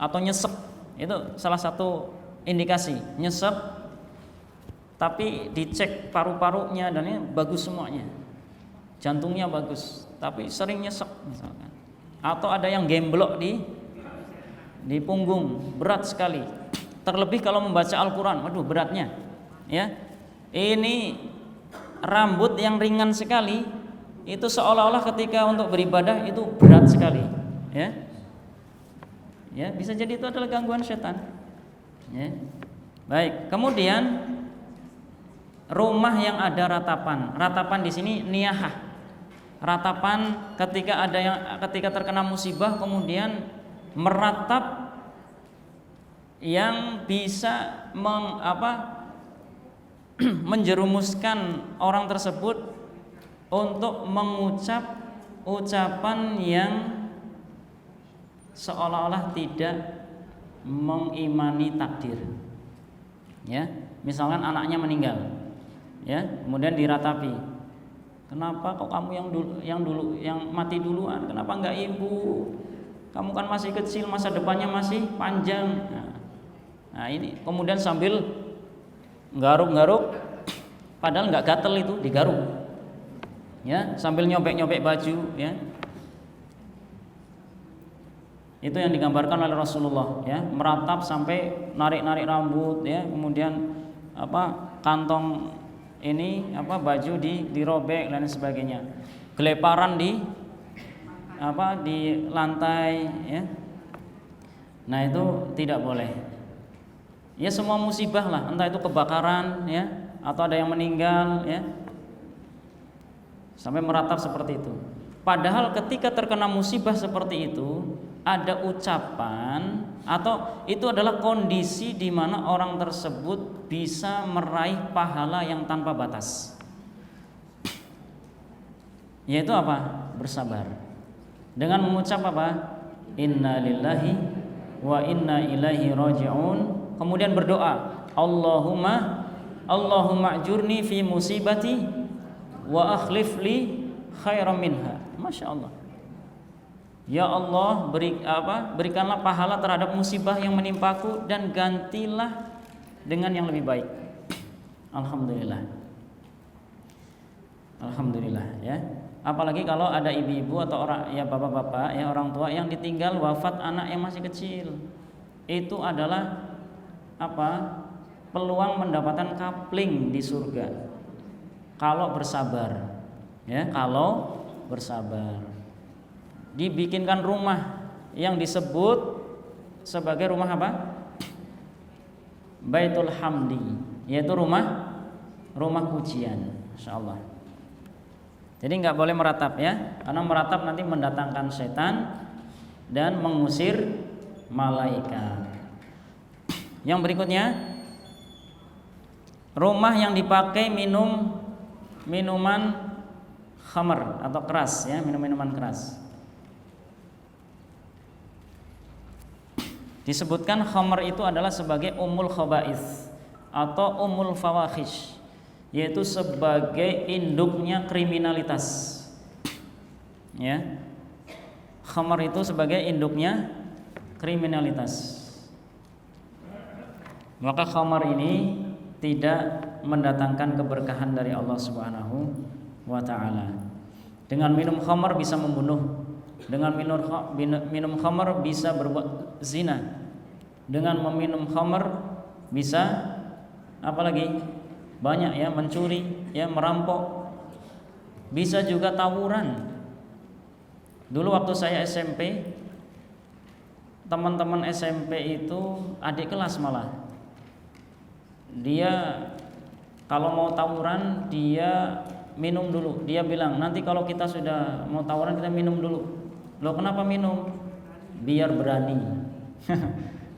atau nyesek. Itu salah satu indikasi nyesek. Tapi dicek paru-parunya dan ini bagus semuanya, jantungnya bagus, tapi sering nyesek misalkan. Atau ada yang gemblok di punggung, berat sekali. Terlebih kalau membaca Al-Quran, waduh beratnya, ya. Ini rambut yang ringan sekali itu seolah-olah ketika untuk beribadah itu berat sekali, ya. Ya, bisa jadi itu adalah gangguan setan. Ya. Baik, kemudian rumah yang ada ratapan. Ratapan di sini niyahah. Ratapan ketika terkena musibah kemudian meratap yang bisa menjerumuskan orang tersebut untuk mengucap ucapan yang seolah-olah tidak mengimani takdir. Ya, misalkan anaknya meninggal, ya, kemudian diratapi. Kenapa kok kamu yang mati duluan? Kenapa enggak ibu? Kamu kan masih kecil, masa depannya masih panjang. Nah, ini kemudian sambil garuk-garuk, padahal enggak gatel itu, digaruk. Ya, sambil nyobek-nyobek baju, ya. Itu yang digambarkan oleh Rasulullah, ya, meratap sampai narik-narik rambut, ya, kemudian kantong ini baju dirobek dan sebagainya. Geleparan di lantai, ya. Nah, itu tidak boleh. Ya, semua musibah lah, entah itu kebakaran, ya, atau ada yang meninggal, ya. Sampai meratap seperti itu. Padahal ketika terkena musibah seperti itu, ada ucapan atau itu adalah kondisi di mana orang tersebut bisa meraih pahala yang tanpa batas. Yaitu apa? Bersabar. Dengan mengucap apa? Inna lillahi wa inna ilaihi raji'un. Kemudian berdoa, Allahumma ajurni fi musibati wa akhlif li khairan minha. Masya Allah. Ya Allah, berikanlah pahala terhadap musibah yang menimpaku dan gantilah dengan yang lebih baik. Alhamdulillah. Alhamdulillah, ya. Apalagi kalau ada ibu-ibu atau orang, ya, bapak-bapak, ya, orang tua yang ditinggal wafat anak yang masih kecil. Itu adalah peluang mendapatkan kapling di surga kalau bersabar, ya, kalau bersabar. Dibikinkan rumah yang disebut sebagai rumah apa? Baitul Hamdi, yaitu rumah pujian, insyaallah. Jadi nggak boleh meratap, ya, karena meratap nanti mendatangkan setan dan mengusir malaikat. Yang berikutnya, rumah yang dipakai minuman khamar atau keras, ya, minuman keras. Disebutkan khamar itu adalah sebagai ummul khaba'ith atau ummul fawahish, yaitu sebagai induknya kriminalitas. Ya. Khamar itu sebagai induknya kriminalitas. Maka khamar ini tidak mendatangkan keberkahan dari Allah Subhanahu wa taala. Dengan minum khamar bisa membunuh. Dengan minum khamar bisa berbuat zina. Dengan meminum khamar bisa apalagi? Banyak, ya, mencuri, ya, merampok. Bisa juga tawuran. Dulu waktu saya SMP, teman-teman SMP itu adik kelas malah. Dia kalau mau tawuran dia minum dulu. Dia bilang, nanti kalau kita sudah mau tawuran kita minum dulu. Loh, kenapa minum? Biar berani.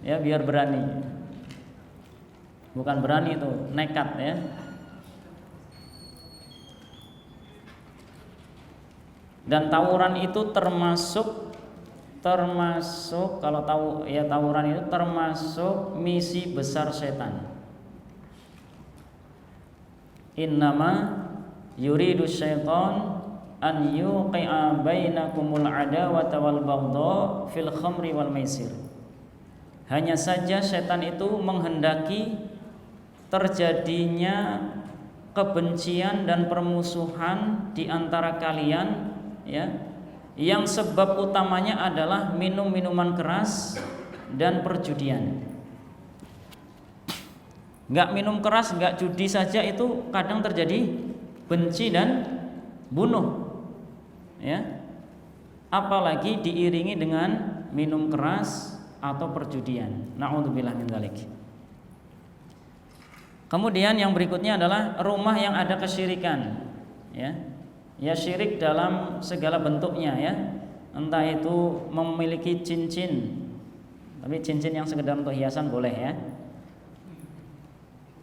Ya, biar berani. Bukan berani itu, nekat, ya. Dan tawuran itu termasuk kalau tawuran itu termasuk misi besar setan. Innama yuridu syaitan an yuqi'a bainakumul adawata wal baghdha fil khamri wal maisir. Hanya saja setan itu menghendaki terjadinya kebencian dan permusuhan di antara kalian, ya, yang sebab utamanya adalah minum minuman keras dan perjudian. Enggak minum keras, enggak judi saja itu kadang terjadi benci dan bunuh, ya. Apalagi diiringi dengan minum keras atau perjudian. Na'udzubillah min dzalik. Kemudian yang berikutnya adalah rumah yang ada kesyirikan, ya. Ya, syirik dalam segala bentuknya, ya. Entah itu memiliki cincin, tapi cincin yang sekedar untuk hiasan boleh, ya.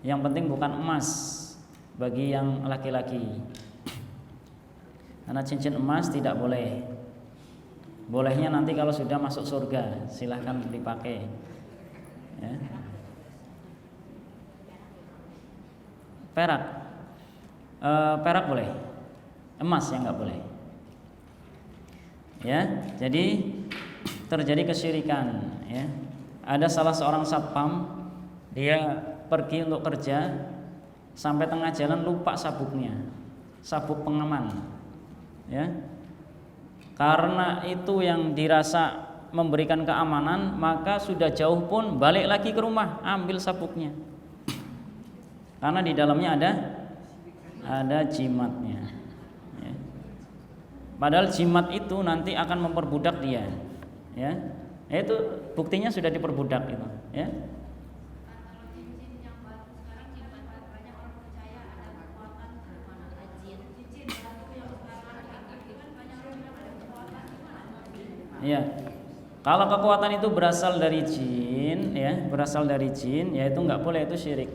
Yang penting bukan emas bagi yang laki-laki. Karena cincin emas tidak boleh. Bolehnya nanti kalau sudah masuk surga, silahkan dipakai. Ya. Perak, perak boleh, emas yang nggak boleh. Ya, jadi terjadi kesyirikan. Ya, ada salah seorang satpam, dia pergi untuk kerja, sampai tengah jalan lupa sabuknya, sabuk pengaman. Ya, karena itu yang dirasa memberikan keamanan, maka sudah jauh pun balik lagi ke rumah, ambil sabuknya. Karena di dalamnya ada jimatnya. Ya. Padahal jimat itu nanti akan memperbudak dia. Ya, itu buktinya sudah diperbudak itu. Ya. Ya, kalau kekuatan itu berasal dari jin, ya, berasal dari jin, ya itu nggak boleh, itu syirik.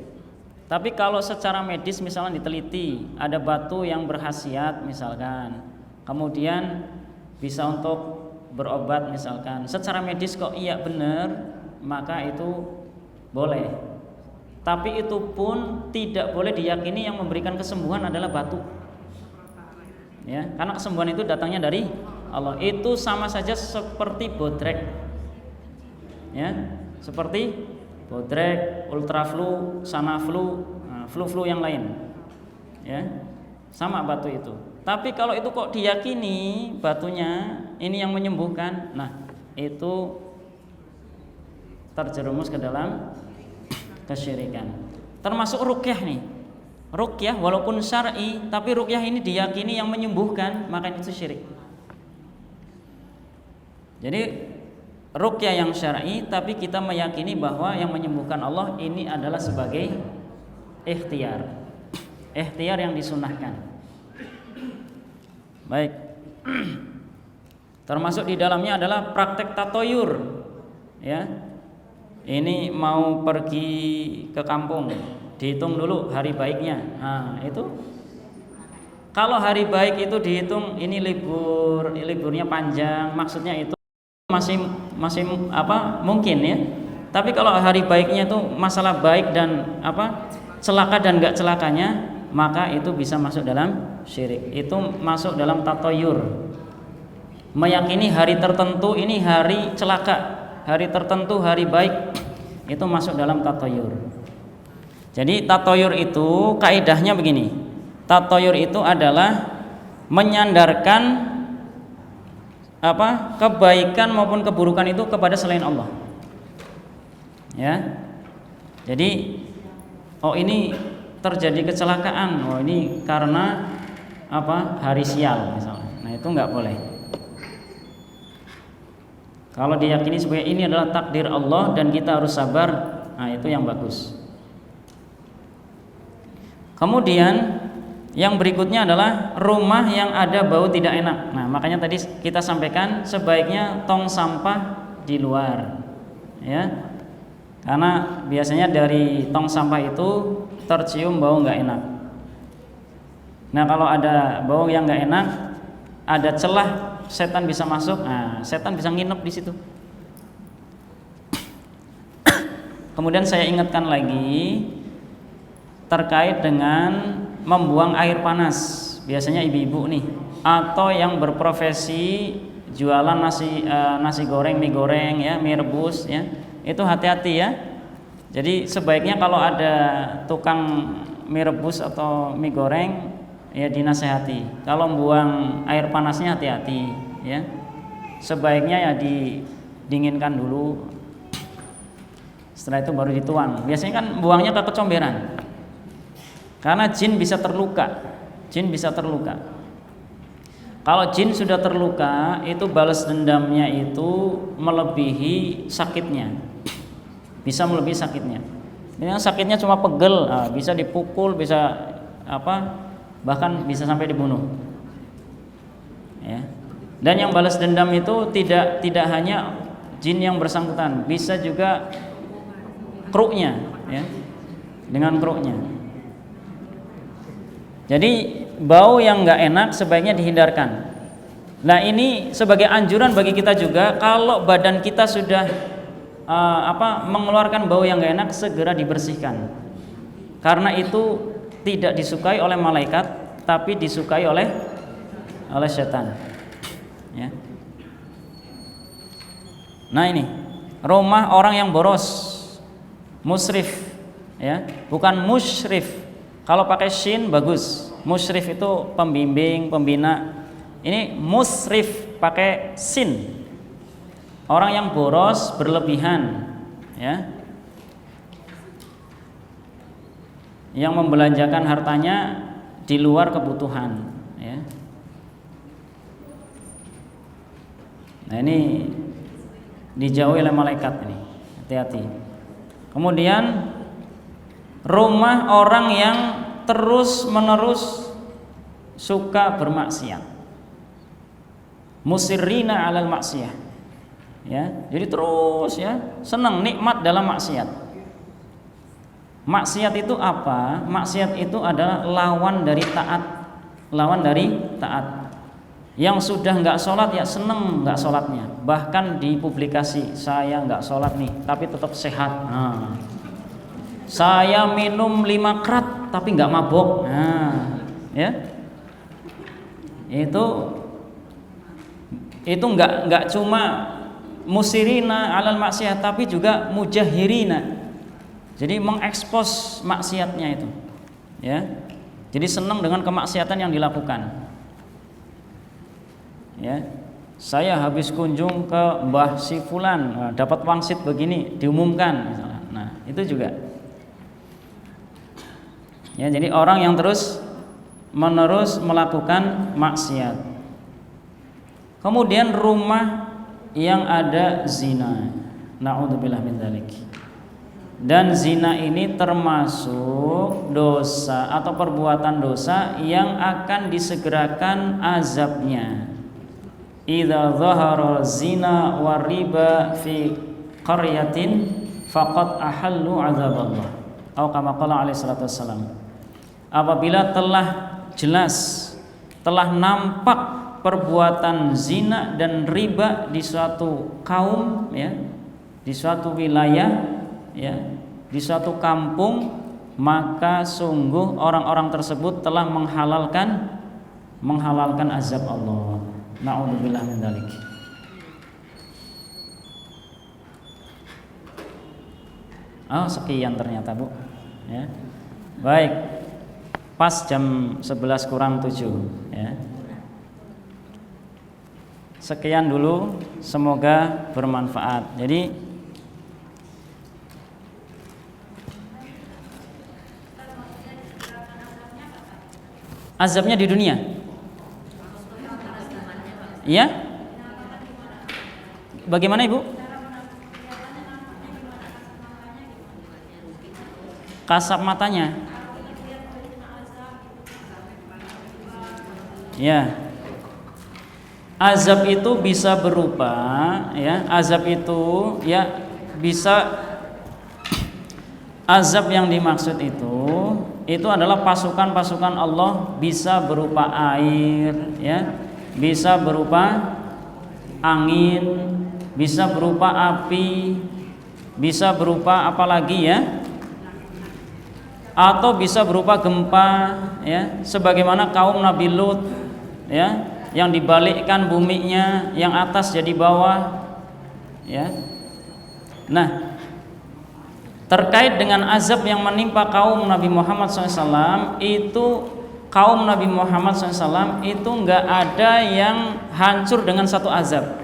Tapi kalau secara medis misalnya diteliti, ada batu yang berkhasiat misalkan, kemudian bisa untuk berobat misalkan, secara medis kok iya benar, maka itu boleh. Tapi itu pun tidak boleh diyakini yang memberikan kesembuhan adalah batu. Ya, karena kesembuhan itu datangnya dari Allah. Itu sama saja seperti bodrek. Ya, seperti bodrek, ultraflu, sanaflu, flu-flu yang lain. Ya, sama batu itu. Tapi kalau itu kok diyakini batunya ini yang menyembuhkan, nah itu terjerumus ke dalam kesyirikan. Termasuk ruqyah nih. Ruqyah walaupun syar'i, tapi ruqyah ini diyakini yang menyembuhkan, maka itu syirik. Jadi ruqyah yang syar'i, tapi kita meyakini bahwa yang menyembuhkan Allah ini adalah sebagai ikhtiar. Ikhtiar yang disunahkan. Baik. Termasuk di dalamnya adalah praktek tatoyur. Ya. Ini mau pergi ke kampung, dihitung dulu hari baiknya. Nah, itu kalau hari baik itu dihitung ini liburnya panjang, maksudnya itu masih mungkin ya. Tapi kalau hari baiknya itu masalah baik dan celaka dan enggak celakanya, maka itu bisa masuk dalam syirik. Itu masuk dalam tatoyur. Meyakini hari tertentu ini hari celaka, hari tertentu hari baik, itu masuk dalam tatoyur. Jadi tatoyur itu kaidahnya begini. Tatoyur itu adalah menyandarkan kebaikan maupun keburukan itu kepada selain Allah. Ya. Jadi ini terjadi kecelakaan. Ini karena hari sial misalnya. Nah, itu enggak boleh. Kalau diyakini sebagai ini adalah takdir Allah dan kita harus sabar, nah itu yang bagus. Kemudian yang berikutnya adalah rumah yang ada bau tidak enak. Nah, makanya tadi kita sampaikan sebaiknya tong sampah di luar. Ya. Karena biasanya dari tong sampah itu tercium bau nggak enak. Nah, kalau ada bau yang nggak enak, ada celah setan bisa masuk. Nah, setan bisa nginep di situ. Kemudian saya ingatkan lagi terkait dengan membuang air panas. Biasanya ibu-ibu nih, atau yang berprofesi jualan nasi goreng, mie goreng ya, mie rebus ya. Itu hati-hati ya. Jadi sebaiknya kalau ada tukang mie rebus atau mie goreng ya dinasehati. Kalau buang air panasnya hati-hati ya. Sebaiknya ya didinginkan dulu. Setelah itu baru dituang. Biasanya kan buangnya ke kecomberan. Karena jin bisa terluka. Jin bisa terluka. Kalau jin sudah terluka, itu balas dendamnya itu melebihi sakitnya. Bisa melebihi sakitnya. Yang sakitnya cuma pegel, bisa dipukul, bisa bahkan bisa sampai dibunuh. Ya. Dan yang balas dendam itu tidak hanya jin yang bersangkutan, bisa juga kruknya, ya, dengan kruknya. Jadi bau yang nggak enak sebaiknya dihindarkan. Nah, ini sebagai anjuran bagi kita juga, kalau badan kita sudah mengeluarkan bau yang gak enak, segera dibersihkan. Karena itu tidak disukai oleh malaikat, tapi disukai oleh setan. Ya. Nah, ini rumah orang yang boros, musrif, ya, bukan musyrif. Kalau pakai shin bagus. Musyrif itu pembimbing, pembina. Ini musrif pakai sin. Orang yang boros, berlebihan, ya, yang membelanjakan hartanya di luar kebutuhan, ya. Nah, ini dijauhi oleh malaikat ini. Hati-hati. Kemudian rumah orang yang terus-menerus suka bermaksiat. Musirrina 'alal maksiyah. Ya, jadi terus, ya, senang nikmat dalam maksiat. Maksiat itu apa? Maksiat itu adalah lawan dari taat. Lawan dari taat. Yang sudah nggak sholat ya seneng nggak sholatnya. Bahkan dipublikasi, saya nggak sholat nih, tapi tetap sehat. Nah, saya minum 5 krat tapi nggak mabok. Nah, ya, itu nggak cuma musirina alal maksiat, tapi juga mujahirina. Jadi mengekspos maksiatnya itu, ya. Jadi senang dengan kemaksiatan yang dilakukan. Ya, saya habis kunjung ke Mbah si Fulan, dapat wangsit begini, diumumkan misalnya. Nah, itu juga. Ya, jadi orang yang terus menerus melakukan maksiat. Kemudian rumah yang ada zina. Na'udzubillah min dzalik. Dan zina ini termasuk dosa atau perbuatan dosa yang akan disegerakan azabnya. Idza dhahara zina wa riba fi qaryatin faqad ahallu azaballah. Atau kama qala alaihi salatu wassalam. Apabila telah jelas, telah nampak perbuatan zina dan riba di suatu kaum, ya, di suatu wilayah, ya, di suatu kampung, maka sungguh orang-orang tersebut telah menghalalkan azab Allah. Na'udzubillah min dzalik. Oh, sekian ternyata, Bu. Ya. Baik. Pas jam 11 kurang 7, ya. Sekian dulu, semoga bermanfaat. Jadi azabnya di dunia. Iya? Bagaimana, Ibu? Kasat matanya. Ya. Azab itu bisa berupa, ya, azab itu, ya, bisa, azab yang dimaksud itu adalah pasukan-pasukan Allah, bisa berupa air, ya, bisa berupa angin, bisa berupa api, bisa berupa apa lagi, ya, atau bisa berupa gempa, ya, sebagaimana kaum Nabi Lut, ya, yang dibalikkan buminya, yang atas jadi bawah, ya. Nah, terkait dengan azab yang menimpa kaum Nabi Muhammad SAW, itu kaum Nabi Muhammad SAW itu nggak ada yang hancur dengan satu azab,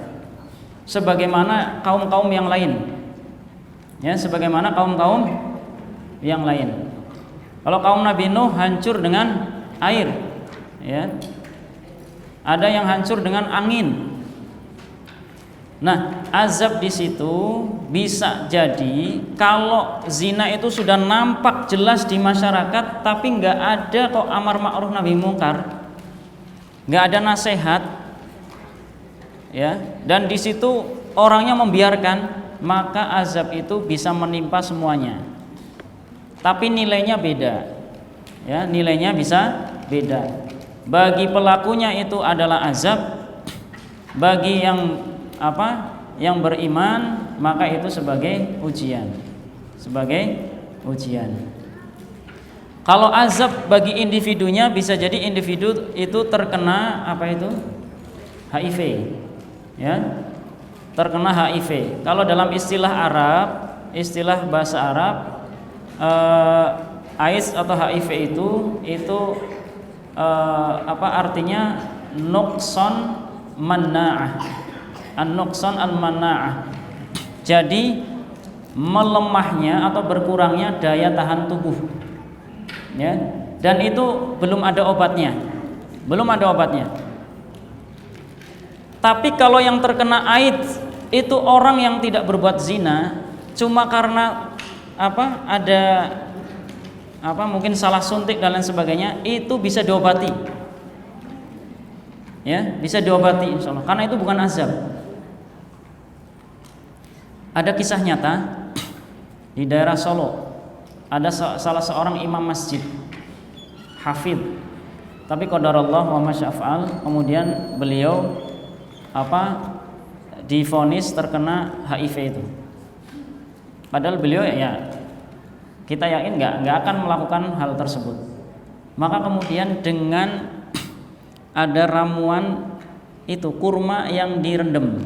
sebagaimana kaum-kaum yang lain, ya, sebagaimana kaum-kaum yang lain. Kalau kaum Nabi Nuh hancur dengan air, ya, ada yang hancur dengan angin. Nah, azab di situ bisa jadi kalau zina itu sudah nampak jelas di masyarakat, tapi nggak ada kok amar ma'ruf nahi mungkar, nggak ada nasihat, ya, dan di situ orangnya membiarkan, maka azab itu bisa menimpa semuanya. Tapi nilainya beda, ya, nilainya bisa beda. Bagi pelakunya itu adalah azab, Bagi yang apa? Yang beriman, maka itu sebagai ujian. Sebagai ujian. Kalau azab bagi individunya, bisa jadi individu itu terkena apa itu? HIV. Ya. Terkena HIV. Kalau dalam istilah Arab, istilah bahasa Arab, AIDS atau HIV itu apa artinya? Nuqsan mana'ah. An-nuqsan al-mana'ah. Jadi melemahnya atau berkurangnya daya tahan tubuh. Ya. Dan itu belum ada obatnya. Belum ada obatnya. Tapi kalau yang terkena AIDS itu orang yang tidak berbuat zina, cuma karena apa? Ada apa? Mungkin salah suntik dan lain sebagainya, itu bisa diobati. Ya, bisa diobati insyaallah. Karena itu bukan azab. Ada kisah nyata di daerah Solo. Ada salah seorang imam masjid, hafidh. Tapi qadarullah wa masyafa'al, kemudian beliau divonis terkena HIV itu. Padahal beliau ya kita yakin nggak akan melakukan hal tersebut. Maka kemudian dengan ada ramuan itu kurma yang direndam.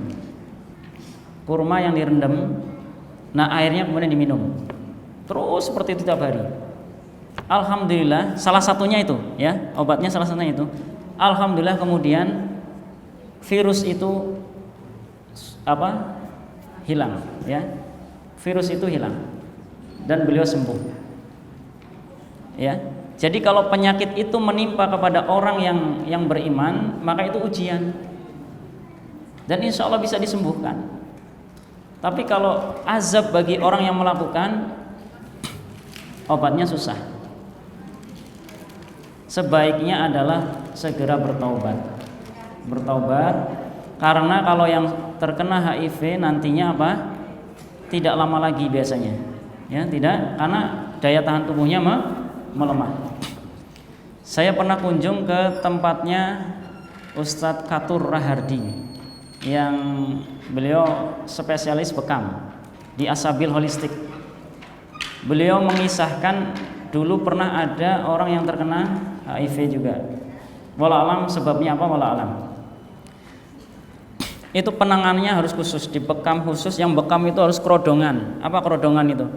Kurma yang direndam, nah airnya kemudian diminum. Terus seperti itu tiap hari. Alhamdulillah, salah satunya itu ya, obatnya salah satunya itu. Alhamdulillah kemudian virus itu hilang ya. Virus itu hilang dan beliau sembuh. Ya. Jadi kalau penyakit itu menimpa kepada orang yang beriman, maka itu ujian. Dan insya Allah bisa disembuhkan. Tapi kalau azab bagi orang yang melakukan, obatnya susah. Sebaiknya adalah segera bertaubat. Bertaubat, karena kalau yang terkena HIV nantinya tidak lama lagi biasanya. Ya, tidak, karena daya tahan tubuhnya melemah. Saya pernah kunjung ke tempatnya Ustadz Katur Rahardi yang beliau spesialis bekam di Asabil Holistik. Beliau mengisahkan dulu pernah ada orang yang terkena HIV juga. Wallahu alam sebabnya apa, wallahu alam. Itu penanganannya harus khusus, di bekam khusus. Yang bekam itu harus kerodongan. Apa kerodongan itu?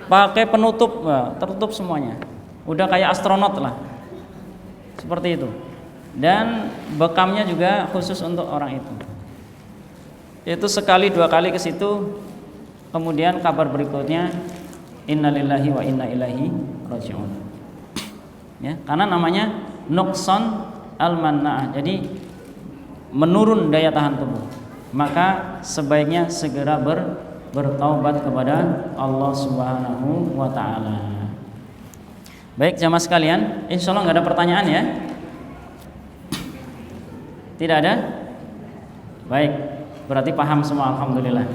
Pakai penutup, tertutup semuanya. Udah kayak astronot lah. Seperti itu. Dan bekamnya juga khusus untuk orang itu. Itu sekali dua kali ke situ. Kemudian kabar berikutnya, innalillahi wa inna ilaihi raji'un. Ya, karena namanya nuqsan al-mana'ah. Jadi menurun daya tahan tubuh. Maka sebaiknya segera bertaubat kepada Allah Subhanahu wa taala. Baik jamaah sekalian, insyaallah enggak ada pertanyaan ya? Tidak ada? Baik, berarti paham semua, alhamdulillah.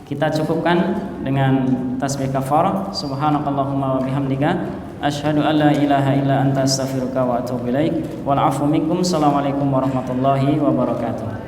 Kita cukupkan dengan tasbih kafarah. Subhanakallahumma wa bihamdika asyhadu an la ilaha illa anta astaghfiruka wa atubu ilaik. Wal 'afwu minkum. Assalamualaikum warahmatullahi wabarakatuh.